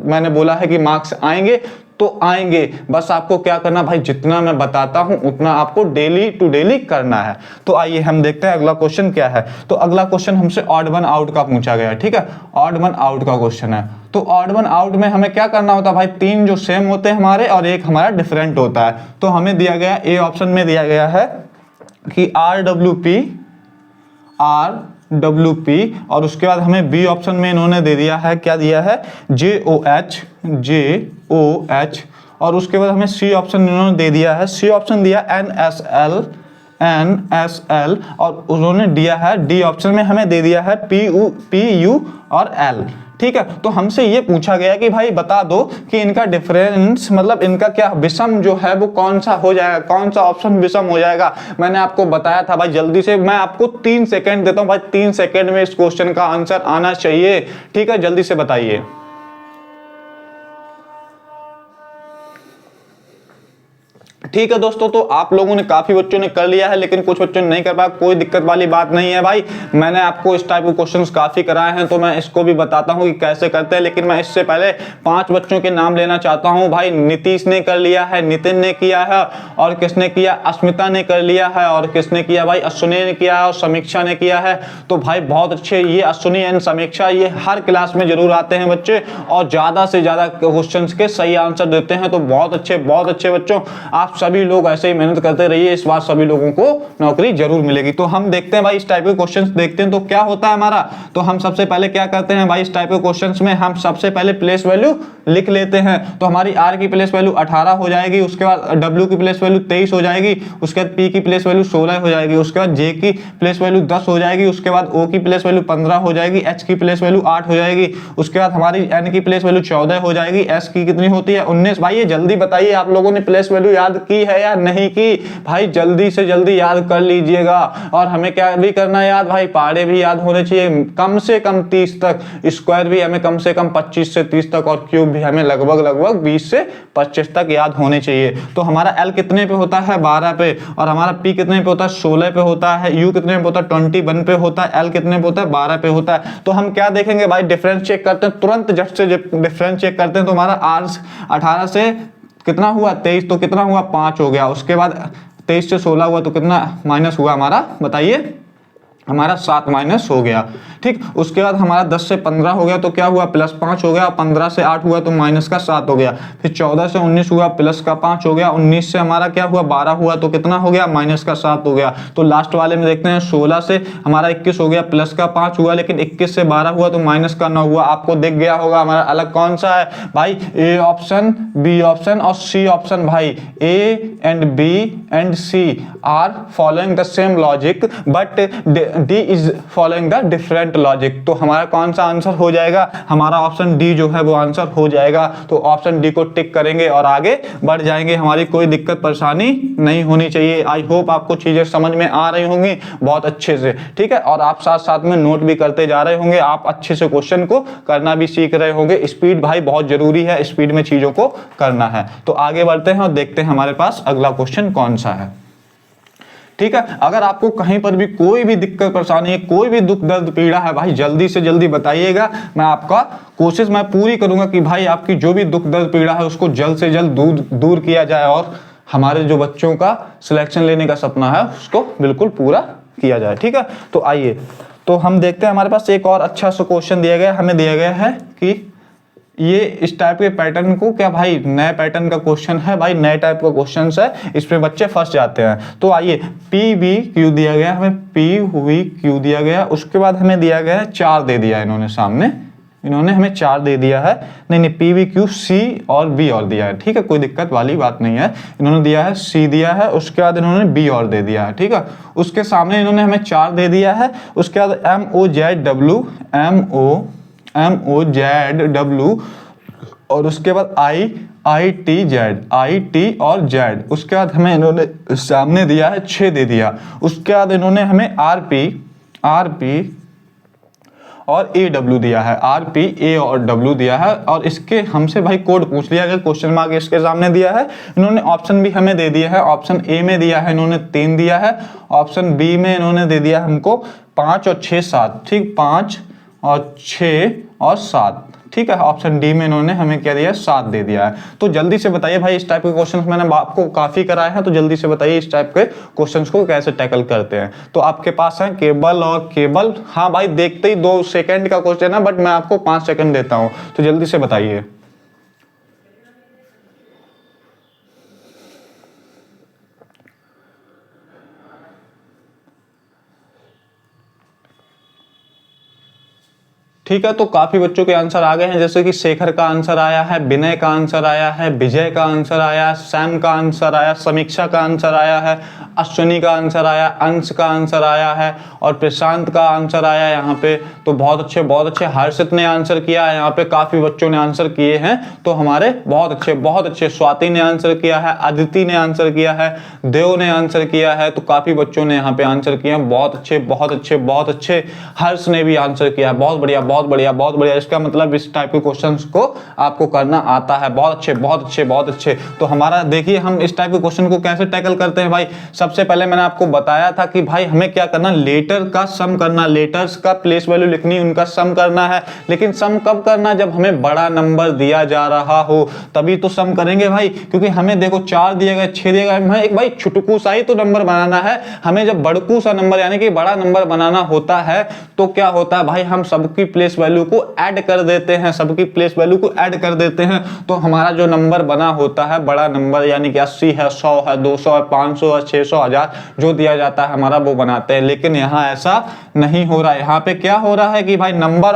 Speaker 1: मैंने बोला है कि मार्क्स आएंगे तो आएंगे। बस आपको क्या करना भाई, जितना मैं बताता हूं उतना आपको डेली टू डेली करना है। तो आइए हम देखते हैं अगला क्वेश्चन क्या है। तो अगला क्वेश्चन हमसे ऑड वन आउट का पूछा गया है। ठीक है, ऑड वन आउट का क्वेश्चन है। तो ऑड वन आउट में हमें क्या करना होता है भाई, 3 जो सेम होते हैं हमारे और एक हमारा डिफरेंट होता है। तो हमें दिया गया, ए ऑप्शन में दिया गया है कि RWP, और उसके बाद हमें बी ऑप्शन में इन्होंने दे दिया है, क्या दिया है, JOH, और उसके बाद हमें सी ऑप्शन इन्होंने दे दिया है, सी ऑप्शन दिया NSL, NSL और उन्होंने दिया है डी ऑप्शन में हमें दे दिया है PU और L। ठीक है, तो हमसे ये पूछा गया कि भाई बता दो कि इनका डिफरेंस मतलब इनका क्या विषम जो है वो कौन सा हो जाएगा, कौन सा ऑप्शन विषम हो जाएगा। मैंने आपको बताया था भाई, जल्दी से मैं आपको 3 सेकंड देता हूं भाई, 3 सेकंड में इस क्वेश्चन का आंसर आना चाहिए। ठीक है, जल्दी से बताइए। ठीक है दोस्तों, तो आप लोगों ने काफी बच्चों ने कर लिया है, लेकिन कुछ बच्चों ने नहीं कर पाया। कोई दिक्कत वाली बात नहीं है भाई, मैंने आपको इस टाइप के क्वेश्चंस काफी कराए हैं, तो मैं इसको भी बताता हूं कि कैसे करते हैं। लेकिन मैं इससे पहले 5 बच्चों के नाम लेना चाहता हूं भाई। नीतीश ने कर लिया है, नितिन ने किया है, और किसने किया, अस्मिता ने कर लिया है, और किसने किया भाई, अश्विनी ने किया है, और समीक्षा ने किया है। तो भाई बहुत अच्छे, ये अश्विनी एंड समीक्षा ये हर क्लास में जरूर आते हैं बच्चे, और ज्यादा से ज्यादा क्वेश्चन के सही आंसर देते हैं। तो बहुत अच्छे बच्चों, आप सभी लोग ऐसे ही मेहनत करते रहिए, इस बार सभी लोगों को नौकरी जरूर मिलेगी। तो हम देखते हैं भाई इस टाइप के क्वेश्चंस देखते हैं तो क्या होता है हमारा। तो हम सबसे पहले क्या करते हैं भाई, इस टाइप के क्वेश्चंस में हम सबसे पहले प्लेस वैल्यू लिख लेते हैं। तो हमारी आर की प्लेस वैल्यू 18 हो जाएगी, उसके बाद डब्ल्यू की प्लेस वैल्यू 23 हो जाएगी, उसके बाद पी की प्लेस वैल्यू 16 हो जाएगी, उसके बाद जे की प्लेस वैल्यू 10 हो जाएगी, उसके बाद ओ की प्लेस वैल्यू 15 हो जाएगी, एच की प्लेस वैल्यू 8 हो जाएगी, उसके बाद हमारी एन की प्लेस वैल्यू 14 हो जाएगी, एस की कितनी होती है 19। भाई ये जल्दी बताइए, आप लोगों ने प्लेस वैल्यू याद की है या नहीं की। भाई जल्दी से जल्दी याद कर लीजिएगा। और हमें क्या भी करना है याद भाई, पारे भी याद होने चाहिए कम से कम 30 तक, स्क्वायर भी हमें कम से कम 25 से 30 तक, और क्यूब भी हमें लगभग 20 से 25 तक याद होने चाहिए। तो हमारा एल कितने पे होता है 12 पे, और हमारा पी कितने पे होता है 16 पे होता है, यू कितने पे होता है 21 पे होता है, एल कितने पे होता है 12 पे होता है। तो हम क्या देखेंगे भाई, डिफरेंस चेक करते हैं तुरंत, जब से डिफरेंस चेक करते हैं तो हमारा आर 18 से कितना हुआ 23, तो कितना हुआ 5 हो गया। उसके बाद 23 से 16 हुआ तो कितना माइनस हुआ हमारा, बताइए, हमारा 7 माइनस हो गया। ठीक, उसके बाद हमारा 10 से 15 हो गया तो क्या हुआ +5 हो गया, 15 से 8 हुआ तो -7 हो गया, फिर 14 से 19 हुआ +5 हो गया, 19 से हमारा क्या हुआ 12 हुआ तो कितना हो गया -7 हो गया। तो लास्ट वाले में देखते हैं 16 से हमारा 21 हो गया, +5 हुआ, लेकिन 21 से 12 हुआ तो -9 हुआ। आपको दिख गया होगा हमारा अलग कौन सा है भाई, ए ऑप्शन, बी ऑप्शन और सी ऑप्शन। भाई A and B and C are following the same logic but D is following the different logic. तो हमारा कौन सा आंसर हो जाएगा, हमारा ऑप्शन डी जो है वो आंसर हो जाएगा। तो ऑप्शन डी को टिक करेंगे और आगे बढ़ जाएंगे, हमारी कोई दिक्कत परेशानी नहीं होनी चाहिए। आई होप आपको चीजें समझ में आ रही होंगी बहुत अच्छे से। ठीक है, और आप साथ साथ में नोट भी करते जा रहे होंगे, आप अच्छे से क्वेश्चन को करना भी सीख रहे होंगे। स्पीड भाई बहुत जरूरी है, स्पीड में चीजों को करना है। तो आगे बढ़ते हैं और देखते हैं हमारे पास अगला क्वेश्चन कौन सा है। ठीक है, अगर आपको कहीं पर भी कोई भी दिक्कत परेशानी है, कोई भी दुख दर्द पीड़ा है भाई, जल्दी से जल्दी बताइएगा। मैं आपका कोशिश मैं पूरी करूंगा कि भाई आपकी जो भी दुख दर्द पीड़ा है उसको जल्द से जल्द दूर किया जाए, और हमारे जो बच्चों का सिलेक्शन लेने का सपना है उसको बिल्कुल पूरा किया जाए। ठीक है, तो आइए तो हम देखते हैं, हमारे पास एक और अच्छा सा क्वेश्चन दिया गया, हमें दिया गया है कि ये इस टाइप के पैटर्न को, क्या भाई नए पैटर्न का क्वेश्चन है भाई, नए टाइप का क्वेश्चन है, इसमें बच्चे फंस जाते हैं। तो आइए, पी वी क्यू दिया गया, हमें पी वी क्यू दिया गया, उसके बाद हमें दिया गया है 4 दे दिया इन्होंने सामने, इन्होंने हमें 4 दे दिया है, नहीं पी वी क्यू सी और बी और दिया है। ठीक है, कोई दिक्कत वाली बात नहीं है, इन्होंने दिया है सी दिया है, उसके बाद इन्होंने बी और दे दिया है। ठीक है, उसके सामने इन्होंने हमें 4 दे दिया है, उसके बाद MOZW और उसके बाद I T और Z, उसके बाद हमें इन्होंने सामने दिया है 6 दे दिया, उसके बाद इन्होंने हमें RP और AW दिया है, RP A और W दिया है, और इसके हमसे भाई कोड पूछ लिया गया, क्वेश्चन मार्क इसके सामने दिया है। इन्होंने ऑप्शन भी हमें दे दिया है, ऑप्शन ए में दिया है इन्होंने 3 दिया है, ऑप्शन बी में इन्होंने दे दिया हमको 5 और 6 7। ठीक, 5 और 6 और 7। ठीक है, ऑप्शन डी में इन्होंने हमें क्या दिया 7 दे दिया है। तो जल्दी से बताइए भाई, इस टाइप के क्वेश्चंस मैंने आपको काफी कराए हैं, तो जल्दी से बताइए इस टाइप के क्वेश्चंस को कैसे टैकल करते हैं। तो आपके पास है केबल और केबल। हाँ भाई, देखते ही 2 सेकंड का क्वेश्चन है, बट मैं आपको 5 सेकंड देता हूं, तो जल्दी से बताइए। ठीक है, तो काफी बच्चों के आंसर आ गए हैं, जैसे कि शेखर का आंसर आया है, विनय का आंसर आया है, विजय का आंसर आया, सैम का आंसर आया, समीक्षा का आंसर आया है, अश्विनी का आंसर आया, अंश का आंसर आया है और प्रशांत का आंसर आया है यहाँ पे। तो बहुत अच्छे बहुत अच्छे। हर्षित ने आंसर किया है, यहाँ पे काफी बच्चों ने आंसर किए हैं, तो हमारे बहुत अच्छे बहुत अच्छे। स्वाति ने आंसर किया है, अदिति ने आंसर किया है, देव ने आंसर किया है, तो काफी बच्चों ने यहाँ पे आंसर किए हैं। बहुत अच्छे बहुत अच्छे बहुत अच्छे। हर्ष ने भी आंसर किया है, बहुत बढ़िया बहुत बढ़िया बहुत बढ़िया। इसका मतलब इस टाइप के क्वेश्चंस को आपको करना आता है। बहुत अच्छे बहुत अच्छे बहुत अच्छे। तो हमारा देखिए हम इस टाइप के क्वेश्चन को कैसे टैकल करते हैं भाई। सबसे पहले मैंने आपको बताया था कि भाई हमें क्या करना, लेटर का सम करना, लेटर्स का प्लेस वैल्यू लिखनी, उनका सम करना है। लेकिन सम कब करना, जब हमें बड़ा नंबर दिया जा रहा हो तभी तो सम करेंगे भाई। क्योंकि हमें देखो 4 दिया गया, 6 दिया गया, एक भाई छुटकू सा ही तो नंबर बनाना है हमें। जब बड़कू सा नंबर यानी कि बड़ा नंबर बनाना होता है तो क्या होता है भाई, हम सबकी प्लेस वैल्यू को ऐड कर देते हैं, सबकी प्लेस वैल्यू को ऐड कर देते हैं। तो हमारा जो नंबर बना होता है बड़ा नंबर, यानी कि 80 है, 100 है, 200 है, 500 है, 600, 1000 जो दिया जाता है हमारा वो बनाते हैं। लेकिन यहाँ ऐसा नहीं हो रहा है। यहाँ पे क्या हो रहा है कि भाई नंबर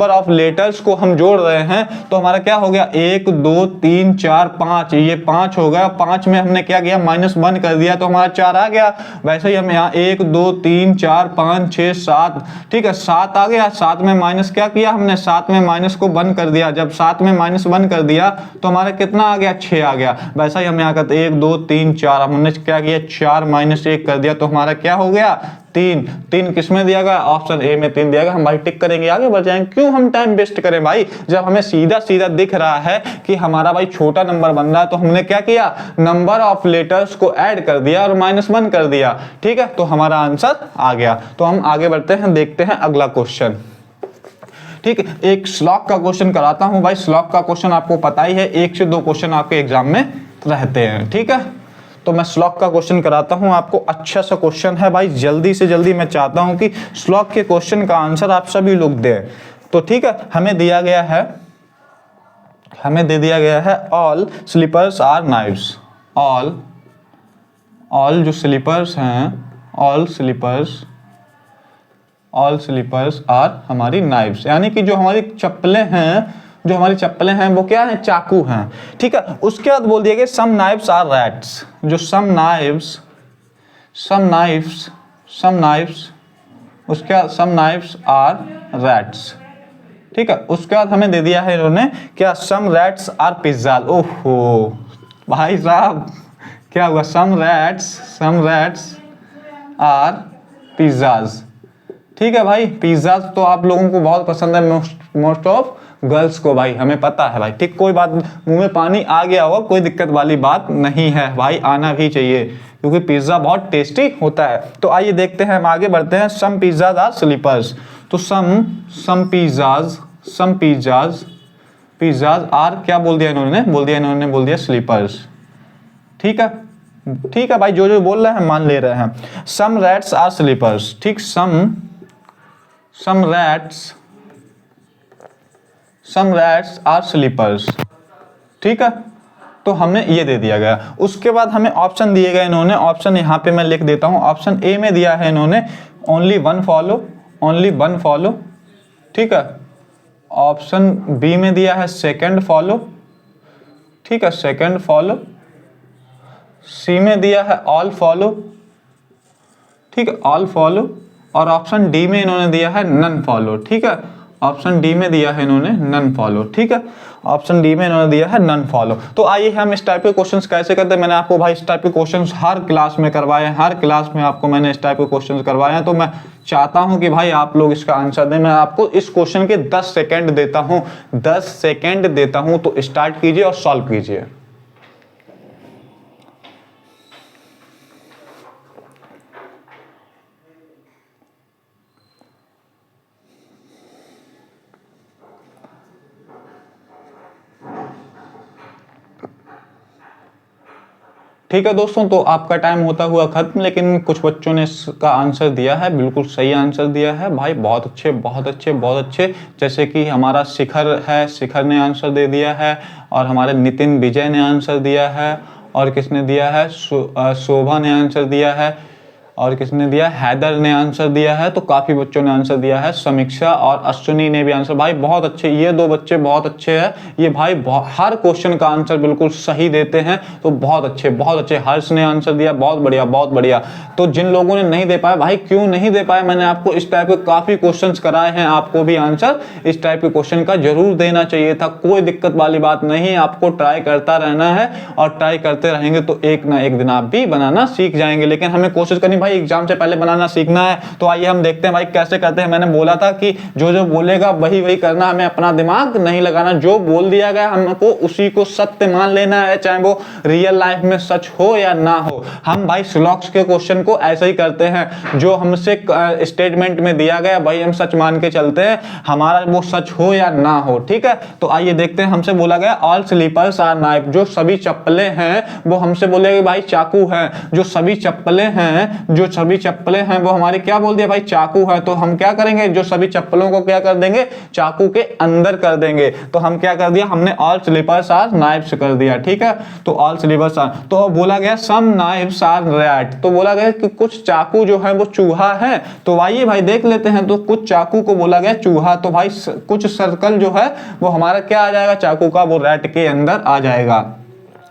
Speaker 1: ऑफ लेटर्स को हम जोड़ रहे हैं। तो हमारा क्या हो गया, 1 2 3 4 5, ये 5 हो गया। 5 में हमने क्या किया, -1 कर दिया तो हमारा 4 आ गया। वैसे ही हम यहाँ 1 2 3 4 5 6 7, ठीक है 7 आ गया। 7 में माइनस क्या किया हमने, 7 में माइनस को 1 कर दिया। जब 7 में -1 कर दिया तो हमारा कितना आ गया, 6 आ गया। वैसा ही हम यहाँ करते 1 2 3 4, हमने क्या किया 4 - 1 कर दिया तो हमारा क्या हो गया 3। 3 किसमें दिया गया, ऑप्शन ए में 3 दिया गया। हम भाई टिक करेंगे, आगे बढ़ जाएंगे। क्यों हम टाइम वेस्ट करें भाई, जब हमें सीधा सीधा दिख रहा है कि हमारा भाई छोटा नंबर बन रहा है। तो हमने क्या किया, नंबर ऑफ लेटर्स को ऐड कर दिया और -1 कर दिया। ठीक है, तो हमारा आंसर आ गया। तो हम आगे बढ़ते हैं, देखते हैं अगला क्वेश्चन। ठीक है, एक श्लोक का क्वेश्चन कराता हूं भाई। श्लोक का क्वेश्चन आपको पता ही है, 1 से 2 क्वेश्चन आपके एग्जाम में रहते हैं। ठीक है, तो मैं श्लोक का क्वेश्चन कराता हूं आपको। अच्छा सा क्वेश्चन है भाई, जल्दी से जल्दी मैं चाहता हूं कि श्लोक के क्वेश्चन का आंसर आप सभी लोग दें। तो ठीक है, हमें दे दिया गया है all sleepers are knives. All जो स्लीपर्स हैं, ऑल स्लीपर्स आर हमारी नाइव्स, यानी कि जो हमारी चप्पलें हैं वो क्या है, चाकू हैं। ठीक है, उसके बाद बोल दिया गया सम नाइव्स आर रैट्स। जो सम नाइव्स उसके बाद सम नाइव्स आर रैट्स। ठीक है, उसके बाद हमें दे दिया है इन्होंने क्या, सम रैट्स आर पिज्जाज। ओहो भाई साहब क्या हुआ, सम रैट्स आर पिज्जाज। ठीक है भाई, पिज्जा तो आप लोगों को बहुत पसंद है, मोस्ट ऑफ गर्ल्स को भाई, हमें पता है भाई। ठीक, कोई बात, मुंह में पानी आ गया हो, कोई दिक्कत वाली बात नहीं है भाई, आना भी चाहिए क्योंकि पिज्जा बहुत टेस्टी होता है। तो आइए देखते हैं, हम आगे बढ़ते हैं। सम पिज्जाज आर स्लीपर्स। तो सम पिज्जाज आर क्या बोल दिया इन्होंने, स्लीपर्स। ठीक है भाई, जो बोल रहे हैं मान ले रहे हैं। सम रैट्स आर स्लीपर्स। ठीक, some rats are sleepers। ठीक है, तो हमें ये दे दिया गया। उसके बाद हमें ऑप्शन दिए गए इन्होंने, ऑप्शन यहाँ पे मैं लिख देता हूँ। ऑप्शन ए में दिया है इन्होंने ओनली वन फॉलो। ठीक है, ऑप्शन बी में दिया है सेकंड फॉलो। ठीक है, सेकंड फॉलो। सी में दिया है ऑल फॉलो। ठीक है, ऑल फॉलो। और ऑप्शन डी में इन्होंने दिया है नन फॉलो। ठीक है, ऑप्शन डी में दिया है इन्होंने नन फॉलो। ठीक है, ऑप्शन डी में इन्होंने दिया है नन फॉलो। तो आइए हम इस टाइप के क्वेश्चंस कैसे करते हैं। मैंने आपको भाई इस टाइप के क्वेश्चंस हर क्लास में करवाए हैं, हर क्लास में आपको मैंने इस टाइप के क्वेश्चंस करवाए हैं। तो मैं चाहता हूं कि भाई आप लोग इसका आंसर दें। मैं आपको इस क्वेश्चन के 10 सेकेंड देता हूं, 10 सेकेंड देता हूं। तो स्टार्ट कीजिए और सॉल्व कीजिए। ठीक है दोस्तों, तो आपका टाइम होता हुआ खत्म, लेकिन कुछ बच्चों ने इसका आंसर दिया है, बिल्कुल सही आंसर दिया है भाई। बहुत अच्छे। जैसे कि हमारा शिखर है, शिखर ने आंसर दे दिया है। और हमारे नितिन विजय ने आंसर दिया है। और किसने दिया है, शोभा ने आंसर दिया है। और किसने दिया, हैदर ने आंसर दिया है। तो काफी बच्चों ने आंसर दिया है, समीक्षा और अश्विनी ने भी आंसर। भाई बहुत अच्छे, ये दो बच्चे बहुत अच्छे हैं, ये भाई हर क्वेश्चन का आंसर बिल्कुल सही देते हैं, तो बहुत अच्छे बहुत अच्छे। हर्ष ने आंसर दिया, बहुत बढ़िया बहुत बढ़िया। तो जिन लोगों ने नहीं दे पाया, भाई क्यों नहीं दे पाए, मैंने आपको इस टाइप के काफी क्वेश्चंस कराए हैं, आपको भी आंसर इस टाइप के क्वेश्चन का जरूर देना चाहिए था, कोई दिक्कत वाली बात नहीं। आपको ट्राई करता रहना है और ट्राई करते रहेंगे तो एक ना एक दिन आप भी बनाना सीख जाएंगे। लेकिन हमें कोशिश करनी भाई एग्जाम से पहले बनाना सीखना है। तो आइए हम देखते हैं भाई कैसे करते हैं। मैंने बोला था कि जो जो बोलेगा वही वही करना, हमें अपना दिमाग नहीं लगाना, जो बोल दिया गया हमको उसी को सत्य मान लेना है, चाहे वो रियल लाइफ में सच हो या ना हो। हम भाई स्लॉक्स के क्वेश्चन को ऐसे ही करते हैं, जो हमसे स्टेटमेंट में दिया गया भाई हम सच मान के चलते हैं, हमारा वो सच हो या ना हो, ठीक है। तो आइए देखते हैं, हमसे बोला गया ऑल स्लीपर्स आर नाइफ, जो सभी चप्पलें हैं वो हमसे बोलेगा भाई चाकू है, जो सभी चप्पलें हैं, जो सभी चप्पलें हैं वो हमारी क्या बोल दिया भाई चाकू है। तो हम क्या करेंगे, जो सभी चप्पलों को क्या कर देंगे, चाकू के अंदर कर देंगे। तो हम क्या कर दिया, हमने ऑल स्लीपर्स आर नाइफ्स कर दिया, ठीक है। तो ऑल स्लीपर्स आर, तो बोला गया सम नाइफ्स आर रैट, तो बोला गया कि कुछ चाकू जो है वो चूहा है। तो आइए भाई देख लेते हैं, तो कुछ चाकू को बोला गया चूहा, तो भाई कुछ सर्कल जो है वो हमारा क्या आ जाएगा, चाकू का, वो रैट के अंदर आ जाएगा,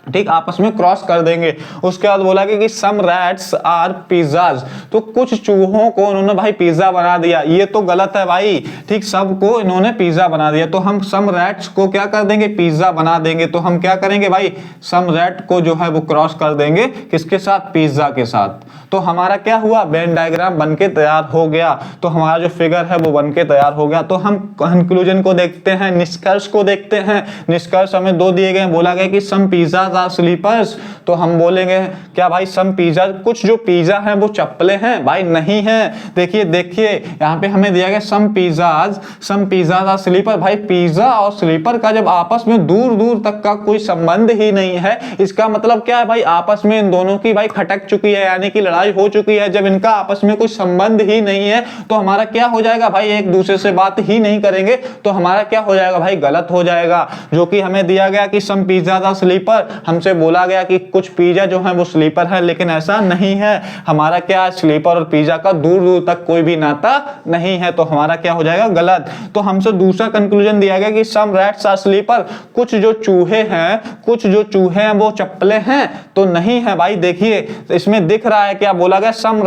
Speaker 1: ठीक, आपस में क्रॉस कर देंगे। उसके बाद बोला कि सम रैट्स आर पिज्जाज, तो कुछ चूहों को उन्होंने भाई पिज्जा बना दिया, ये तो गलत है भाई, ठीक, सबको इन्होंने पिज्जा बना दिया। तो हम सम रैट्स को क्या कर देंगे, पिज्जा बना देंगे। तो हम क्या करेंगे भाई, सम रैट को जो है वो क्रॉस कर देंगे किसके साथ, पिज्जा के साथ। तो हमारा क्या हुआ, वेन डायग्राम बनके तैयार हो गया। तो हमारा जो फिगर है वो बनके तैयार हो गया। तो हम कंक्लूजन को देखते हैं, निष्कर्ष को देखते हैं। निष्कर्ष हमें दो दिए गए, बोला गया कि सम पिज्जा स्लीपर्स, तो हम बोलेंगे क्या भाई, सम पिज्जा, कुछ जो पिज्जा है वो चप्पलें हैं, भाई नहीं है। देखिए देखिए यहाँ पे हमें दिया गया सम पिज्जा स्लीपर, भाई पिज्जा और स्लीपर का जब आपस में दूर दूर तक का कोई संबंध ही नहीं है, इसका मतलब क्या है भाई, आपस में इन दोनों की भाई खटक चुकी है, यानी कि लड़ाई हो चुकी है। जब इनका आपस में कोई संबंध ही नहीं है तो हमारा क्या हो जाएगा भाई, एक दूसरे से बात ही नहीं करेंगे, तो हमारा क्या हो जाएगा भाई, गलत हो जाएगा। जो कि हमें दिया गया कि सम पिज्जा स्लीपर, हमसे बोला गया कि कुछ पिज्जा जो है वो स्लीपर है, लेकिन ऐसा नहीं है। हमारा क्या, स्लीपर और पिज्जा का दूर दूर तक कोई भी नाता नहीं है, तो हमारा क्या हो जाएगा, गलत। तो हमसे दूसरा कंक्लूजन दिया गया कि सम रैट्स आर स्लीपर, कुछ जो चूहे हैं वो चप्पलें हैं, तो नहीं है भाई। देखिए इसमें दिख रहा है क्या, बोला गया सम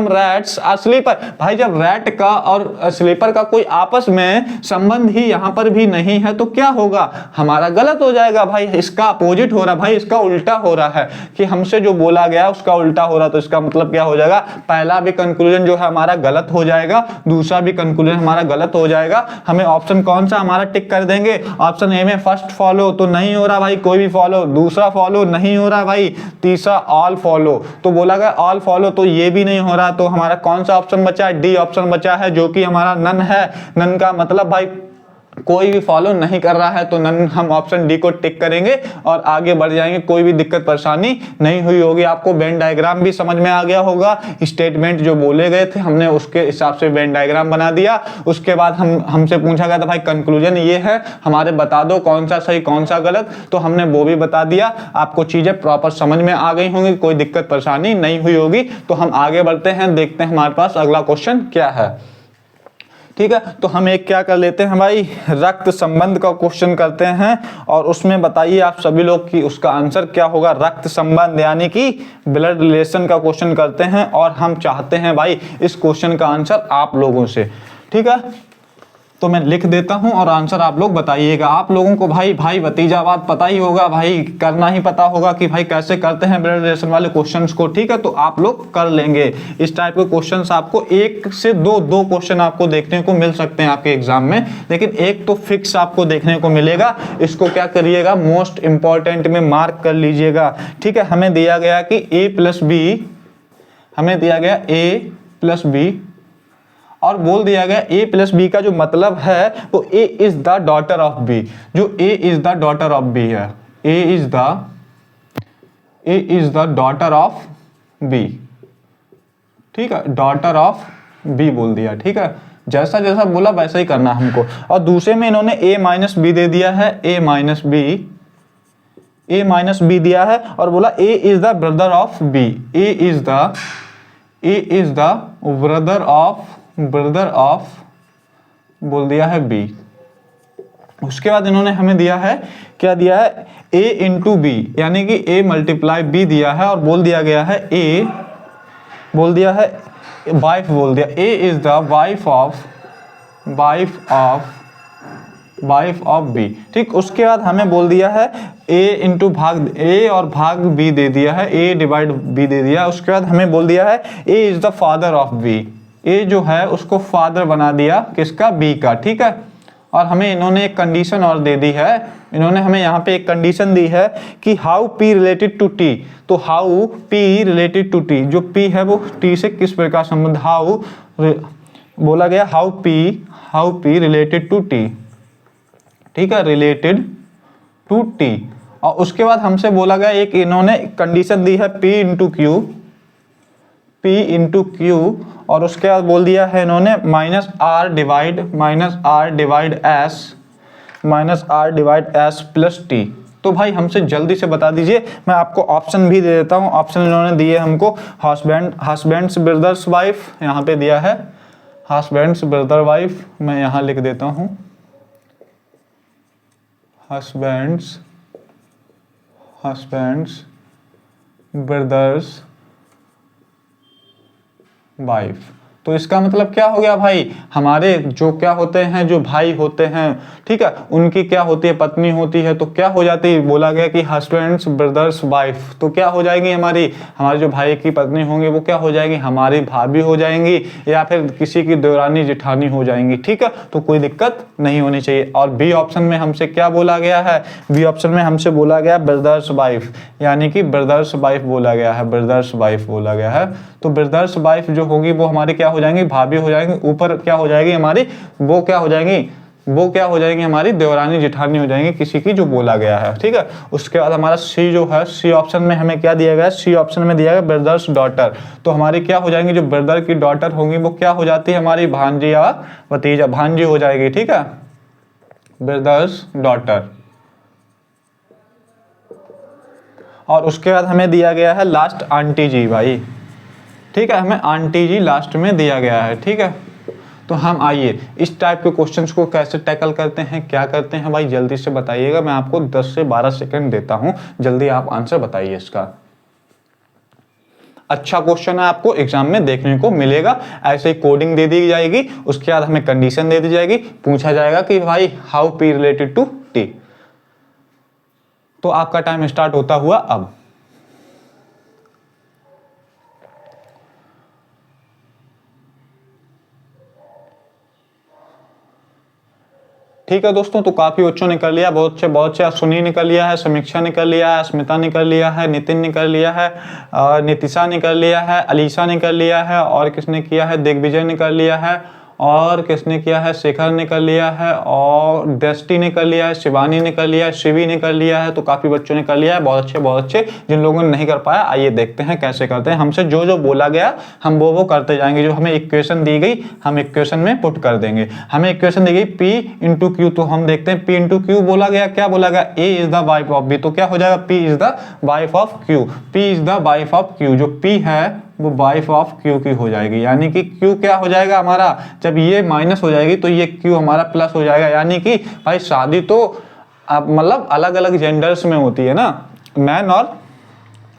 Speaker 1: रैट्स आर स्लीपर, भाई जब रैट का और स्लीपर का कोई आपस में संबंध ही यहां पर भी नहीं है तो क्या होगा, हमारा गलत हो जाएगा भाई। इसका अपोजिट हो रहा भाई, इसका उल्टा हो रहा है कि हमसे जो बोला गया उसका उल्टा हो रहा, तो इसका मतलब क्या हो जाएगा, पहला भी कंक्लूजन जो है हमारा गलत हो जाएगा, दूसरा भी कंक्लूजन हमारा गलत हो जाएगा। हमें ऑप्शन कौन सा हमारा टिक कर देंगे, ऑप्शन ए में फर्स्ट फॉलो, तो नहीं हो रहा भाई कोई भी फॉलो, दूसरा फॉलो नहीं हो रहा भाई, तीसरा ऑल फॉलो, तो बोला गया ऑल फॉलो, तो ये भी नहीं हो रहा। तो हमारा कौन सा ऑप्शन बचा है, डी ऑप्शन बचा है, जो कि हमारा नन है। नन का मतलब भाई कोई भी फॉलो नहीं कर रहा है, तो नन, हम ऑप्शन डी को टिक करेंगे और आगे बढ़ जाएंगे, कोई भी दिक्कत परेशानी नहीं हुई होगी। आपको वेन डायग्राम भी समझ में आ गया होगा, स्टेटमेंट जो बोले गए थे हमने उसके हिसाब से वेन डायग्राम बना दिया। उसके बाद हमसे पूछा गया था भाई कंक्लूजन ये है, हमारे बता दो कौन सा सही कौन सा गलत, तो हमने वो भी बता दिया। आपको चीजें प्रॉपर समझ में आ गई होंगी, कोई दिक्कत परेशानी नहीं हुई होगी। तो हम आगे बढ़ते हैं, देखते हैं हमारे पास अगला क्वेश्चन क्या है, ठीक है। तो हम एक क्या कर लेते हैं भाई, रक्त संबंध का क्वेश्चन करते हैं, और उसमें बताइए आप सभी लोग कि उसका आंसर क्या होगा। रक्त संबंध यानी कि ब्लड रिलेशन का क्वेश्चन करते हैं, और हम चाहते हैं भाई इस क्वेश्चन का आंसर आप लोगों से, ठीक है। तो मैं लिख देता हूं और आंसर आप लोग बताइएगा। आप लोगों को भाई भतीजावाद पता ही होगा भाई, करना ही पता होगा कि भाई कैसे करते हैं ब्लड रिलेशन वाले क्वेश्चंस को, ठीक है। तो आप लोग कर लेंगे इस टाइप के क्वेश्चंस। आपको एक से दो क्वेश्चन आपको देखने को मिल सकते हैं आपके एग्जाम में, लेकिन एक तो फिक्स आपको देखने को मिलेगा। इसको क्या करिएगा, मोस्ट इंपॉर्टेंट में मार्क कर लीजिएगा, ठीक है। हमें दिया गया कि a प्लस b और बोल दिया गया a प्लस बी का जो मतलब है वो a is the daughter of b, जो a is the daughter of b है, a is the daughter of b, ठीक है, डॉटर ऑफ b बोल दिया, ठीक है। जैसा जैसा बोला वैसा ही करना हमको। और दूसरे में इन्होंने a माइनस बी दे दिया है, a माइनस बी दिया है, और बोला a is the brother of b, a is the A is the brother of बोल दिया है बी। उसके बाद इन्होंने हमें दिया है, क्या दिया है, a इंटू बी, यानी कि a मल्टीप्लाई b दिया है, और बोल दिया गया है a, बोल दिया है वाइफ, बोल दिया a is the wife of b। ठीक, उसके बाद हमें बोल दिया है a इंटू भाग a और भाग b दे दिया है, a डिवाइड b दे दिया। उसके बाद हमें बोल दिया है a is the father of b, a जो है उसको फादर बना दिया किसका, b का। ठीक है, और हमें इन्होंने एक कंडीशन और दे दी है, इन्होंने हमें यहाँ पे एक कंडीशन दी है कि how p related to t। तो how p related to t, जो p है वो t से किस प्रकार संबंध, हाउ बोला गया how p related to t। ठीक है, रिलेटेड टू t। और उसके बाद हमसे बोला गया, एक इन्होंने कंडीशन दी है p इंटू क्यू, और उसके बाद बोल दिया है इन्होंने minus R divide S plus T. तो भाई हमसे जल्दी से बता दीजिए, मैं आपको ऑप्शन भी दे देता हूँ। ऑप्शन इन्होंने दिए हमको हस्बैंड्स ब्रदर्स वाइफ, यहाँ पे दिया है हस्बैंड्स ब्रदर वाइफ, मैं यहाँ लिख देता हूँ हस्बैंड्स ब्रदर्स वाइफ। तो इसका मतलब क्या हो गया भाई, हमारे जो क्या होते हैं, जो भाई होते हैं, ठीक है, उनकी क्या होती है, पत्नी होती है, तो क्या हो जाती है, बोला गया कि हस्बैंड्स ब्रदर्स वाइफ, तो क्या हो जाएगी, हमारी जो भाई की पत्नी होंगी वो क्या हो जाएगी, हमारी भाभी हो जाएंगी, या फिर किसी की देवरानी जेठानी हो जाएंगी। ठीक है, तो कोई दिक्कत नहीं होनी चाहिए। और बी ऑप्शन में हमसे क्या बोला गया है, बी ऑप्शन में हमसे बोला गया ब्रदर्स वाइफ, यानी कि ब्रदर्स वाइफ बोला गया है, ब्रदर्स वाइफ बोला गया है। तो ब्रदर्स वाइफ जो होगी वो हमारी क्या हो जाएंगी, भाभी हो जाएंगी। ऊपर क्या हो जाएगी हमारी, वो क्या हो जाएंगी हमारी देवरानी जेठानी हो जाएंगी, किसी की जो बोला गया है। ठीक है, उसके बाद हमारा सी जो है, सी ऑप्शन में हमें क्या दिया गया है, सी ऑप्शन में दिया गया ब्रदर्स डॉटर। तो हमारी क्या हो जाएंगी, जो ब्रदर की डॉटर होंगी वो क्या हो जाती है, हमारी भांजी या भतीजा, भांजी हो जाएगी। ठीक है, ब्रदर्स डॉटर। और उसके बाद हमें दिया गया है लास्ट आंटी जी भाई। ठीक है, हमें आंटी जी लास्ट में दिया गया है। ठीक है, तो हम आइए इस टाइप के क्वेश्चंस को कैसे टैकल करते हैं, क्या करते हैं भाई, जल्दी से बताइएगा। मैं आपको 10 से 12 सेकंड देता हूं, जल्दी आप आंसर बताइए इसका। अच्छा क्वेश्चन है, आपको एग्जाम में देखने को मिलेगा। ऐसे ही कोडिंग दे दी जाएगी, उसके बाद हमें कंडीशन दे दी जाएगी, पूछा जाएगा कि भाई how P related to T. तो आपका टाइम स्टार्ट होता हुआ अब। ठीक है दोस्तों, तो काफी बच्चों ने कर लिया, बहुत अच्छे। सुनी ने कर लिया है, समीक्षा ने कर लिया है, स्मिता ने कर लिया है, नितिन ने कर लिया है, नितिशा ने कर लिया है, अलीशा ने कर लिया है, और किसने किया है, दिग्विजय ने कर लिया है, और किसने किया है, शेखर ने कर लिया है, और दृष्टि ने कर लिया है, शिवानी ने कर लिया है, शिवी ने कर लिया है। तो काफी बच्चों ने कर लिया है, बहुत अच्छे। जिन लोगों ने नहीं कर पाया, आइए देखते हैं कैसे करते हैं। हमसे जो बोला गया हम वो करते जाएंगे। जो हमें इक्वेशन दी गई हम इक्वेशन में पुट कर देंगे। हमें इक्वेशन दी गई P इंटू क्यू, तो हम देखते हैं P इंटू क्यू बोला गया, क्या बोला गया, A is the wife of B, तो क्या हो जाएगा, P is the wife of Q, P is the wife of Q। जो P है वो वाइफ ऑफ Q की हो जाएगी, यानी कि Q क्या हो जाएगा हमारा, जब ये माइनस हो जाएगी तो ये Q हमारा प्लस हो जाएगा। यानी कि भाई शादी तो मतलब अलग अलग जेंडर्स में होती है ना, मैन और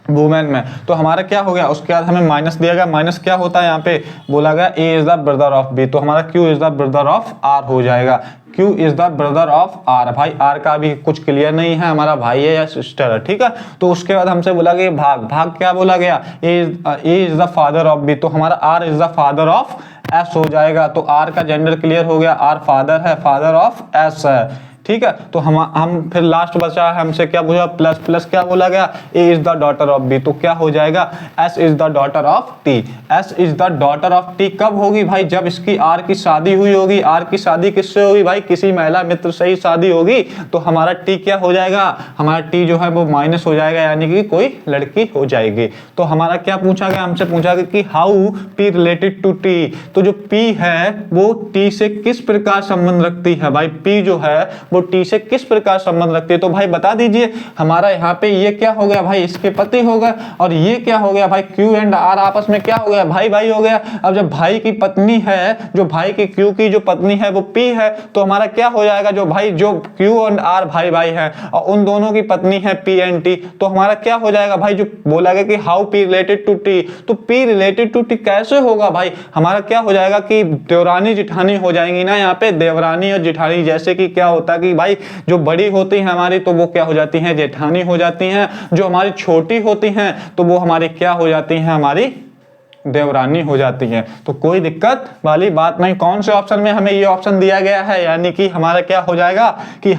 Speaker 1: वुमेन में, तो हमारा क्या हो गया, उसके बाद हमें माइनस दिया गया। माइनस क्या होता है, यहाँ पे बोला गया A is the brother of B, तो हमारा Q is the brother of R हो जाएगा। Q is the brother of R। भाई R का भी कुछ क्लियर नहीं है, हमारा भाई है या सिस्टर है। ठीक है, तो उसके बाद हमसे बोला गया भाग क्या बोला गया, A is the father of B, तो हमारा R is the father of S हो जाएगा। तो R का जेंडर क्लियर हो गया, R फादर है, फादर ऑफ S है। ठीक है, तो हम फिर लास्ट बचा है, हमसे क्या पूछा, प्लस क्या बोला गया, A is the daughter of B, तो क्या हो जाएगा, S is the daughter of T। S is the daughter of T कब होगी भाई, जब इसकी R की शादी हुई होगी। R की शादी किससे होगी भाई, किसी महिला मित्र से ही शादी होगी। तो हमारा T क्या हो जाएगा, हमारा T जो है वो माइनस हो जाएगा, यानी कि कोई लड़की हो जाएगी। तो हमारा क्या पूछा गया, हमसे पूछा गया कि how P related to T। तो जो P है वो T से किस प्रकार संबंध रखती है भाई, P जो है वो टी से किस प्रकार संबंध रखती है? तो भाई बता दीजिए। हमारा यहाँ पे ये क्या हो गया भाई, इसके पति हो गए, और ये क्या हो गया भाई, क्यू एंड आर आपस में क्या हो गया, भाई भाई हो गया। अब जब भाई की पत्नी है, जो भाई की क्यू की जो पत्नी है वो पी है, तो हमारा क्या हो जाएगा, जो भाई जो क्यू एंड आर भाई भाई है और उन दोनों की पत्नी है पी एंड टी, तो हमारा क्या हो जाएगा भाई, जो बोला गया कि how P related to T, तो पी रिलेटेड टू टी कैसे होगा भाई, हमारा क्या हो जाएगा कि देवरानी जिठानी हो जाएंगी ना यहाँ पे, देवरानी और जिठानी। जैसे कि क्या होता है कि भाई जो बड़ी होती है हमारी तो वो क्या हो जाती है, जेठानी हो जाती हैं, जो हमारी छोटी होती हैं तो वो हमारी क्या हो जाती हैं, हमारी देवरानी हो जाती है। तो कोई दिक्कत वाली बात नहीं। कौन से ऑप्शन में हमें ये ऑप्शन दिया गया है, यानी कि हमारा क्या हो जाएगा कि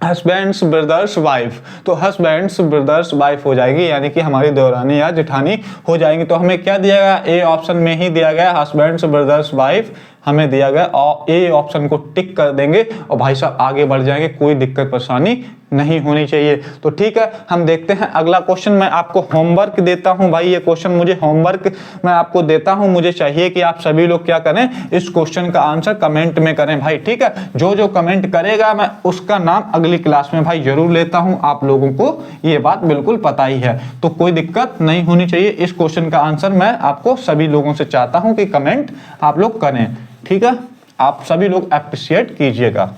Speaker 1: हस्बैंड्स ब्रदर्स वाइफ, तो हस्बैंड्स ब्रदर्स वाइफ हो जाएगी, यानी कि हमारी देवरानी या जेठानी हो जाएंगी। तो हमें क्या दिया गया, ए ऑप्शन में ही दिया गया हस्बैंड्स ब्रदर्स वाइफ हमें दिया गया, और ए ऑप्शन को टिक कर देंगे और भाई साहब आगे बढ़ जाएंगे, कोई दिक्कत परेशानी नहीं होनी चाहिए। तो ठीक है, हम देखते हैं अगला क्वेश्चन। मैं आपको होमवर्क देता हूं भाई, ये क्वेश्चन मुझे होमवर्क मैं आपको देता हूं, मुझे चाहिए कि आप सभी लोग क्या करें, इस क्वेश्चन का आंसर कमेंट में करें भाई। ठीक है, जो जो कमेंट करेगा मैं उसका नाम अगली क्लास में भाई जरूर लेता हूं, आप लोगों को ये बात बिल्कुल पता ही है, तो कोई दिक्कत नहीं होनी चाहिए। इस क्वेश्चन का आंसर मैं आपको सभी लोगों से चाहता हूं कि कमेंट आप लोग करें। ठीक है, आप सभी लोग अप्रिशिएट कीजिएगा।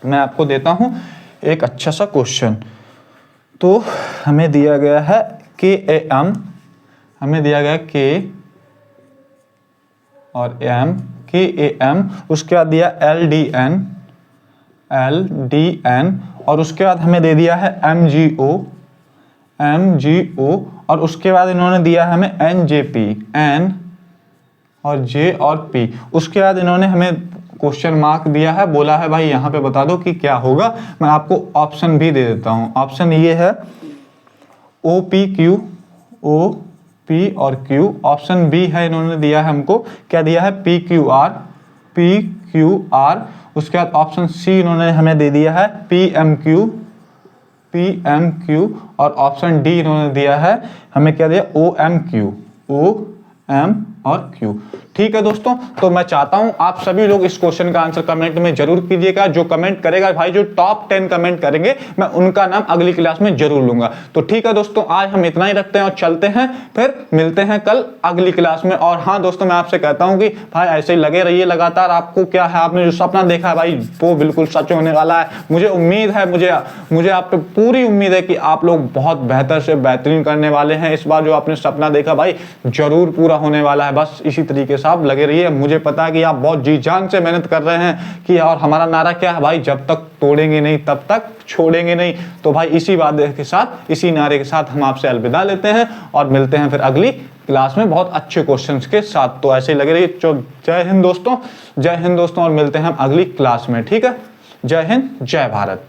Speaker 1: मैं आपको देता हूं एक अच्छा सा क्वेश्चन। तो हमें दिया गया है के एम, हमें दिया गया के और एम, के ए एम, उसके बाद दिया एल डी एन, और उसके बाद हमें दे दिया है एम जी ओ, और उसके बाद इन्होंने दिया है हमें एन जे पी, एन और जे और पी। उसके बाद इन्होंने हमें क्वेश्चन मार्क दिया है, बोला है भाई यहाँ पे बता दो कि क्या होगा। मैं आपको ऑप्शन भी दे देता हूँ। ऑप्शन ये है O P Q, O P और क्यू। ऑप्शन बी है, इन्होंने दिया है हमको, क्या दिया है, पी क्यू आर। उसके बाद ऑप्शन सी इन्होंने हमें दे दिया है पी एम क्यू, और ऑप्शन डी इन्होंने दिया है हमें, क्या दिया, ओ एम और क्यू। ठीक है दोस्तों, तो मैं चाहता हूं आप सभी लोग इस क्वेश्चन का आंसर कमेंट में जरूर कीजिएगा। जो कमेंट करेगा भाई, जो टॉप 10 कमेंट करेंगे, मैं उनका नाम अगली क्लास में जरूर लूंगा। तो ठीक है दोस्तों, आज हम इतना ही रखते हैं और चलते हैं, फिर मिलते हैं कल अगली क्लास में। और हाँ दोस्तों, मैं आपसे कहता हूं कि भाई ऐसे ही लगे रहिए लगातार। आपको क्या है, आपने जो सपना देखा है भाई वो बिल्कुल सच होने वाला है। मुझे उम्मीद है, मुझे आप पे पूरी उम्मीद है कि आप लोग बहुत बेहतर से बेहतरीन करने वाले हैं। इस बार जो आपने सपना देखा भाई जरूर पूरा होने वाला है। बस इसी तरीके से आप लगे रहिए। मुझे पता है कि आप बहुत जी जान से मेहनत कर रहे हैं कि, और हमारा नारा क्या है भाई, जब तक तोड़ेंगे नहीं तब तक छोड़ेंगे नहीं। तो भाई इसी वादे के साथ, इसी नारे के साथ हम आपसे अलविदा लेते हैं और मिलते हैं फिर अगली क्लास में बहुत अच्छे क्वेश्चंस के साथ। तो ऐसे ही लगे रहिए। जय हिंद दोस्तों, और मिलते हैं हम अगली क्लास में। ठीक है, जय हिंद, जय भारत।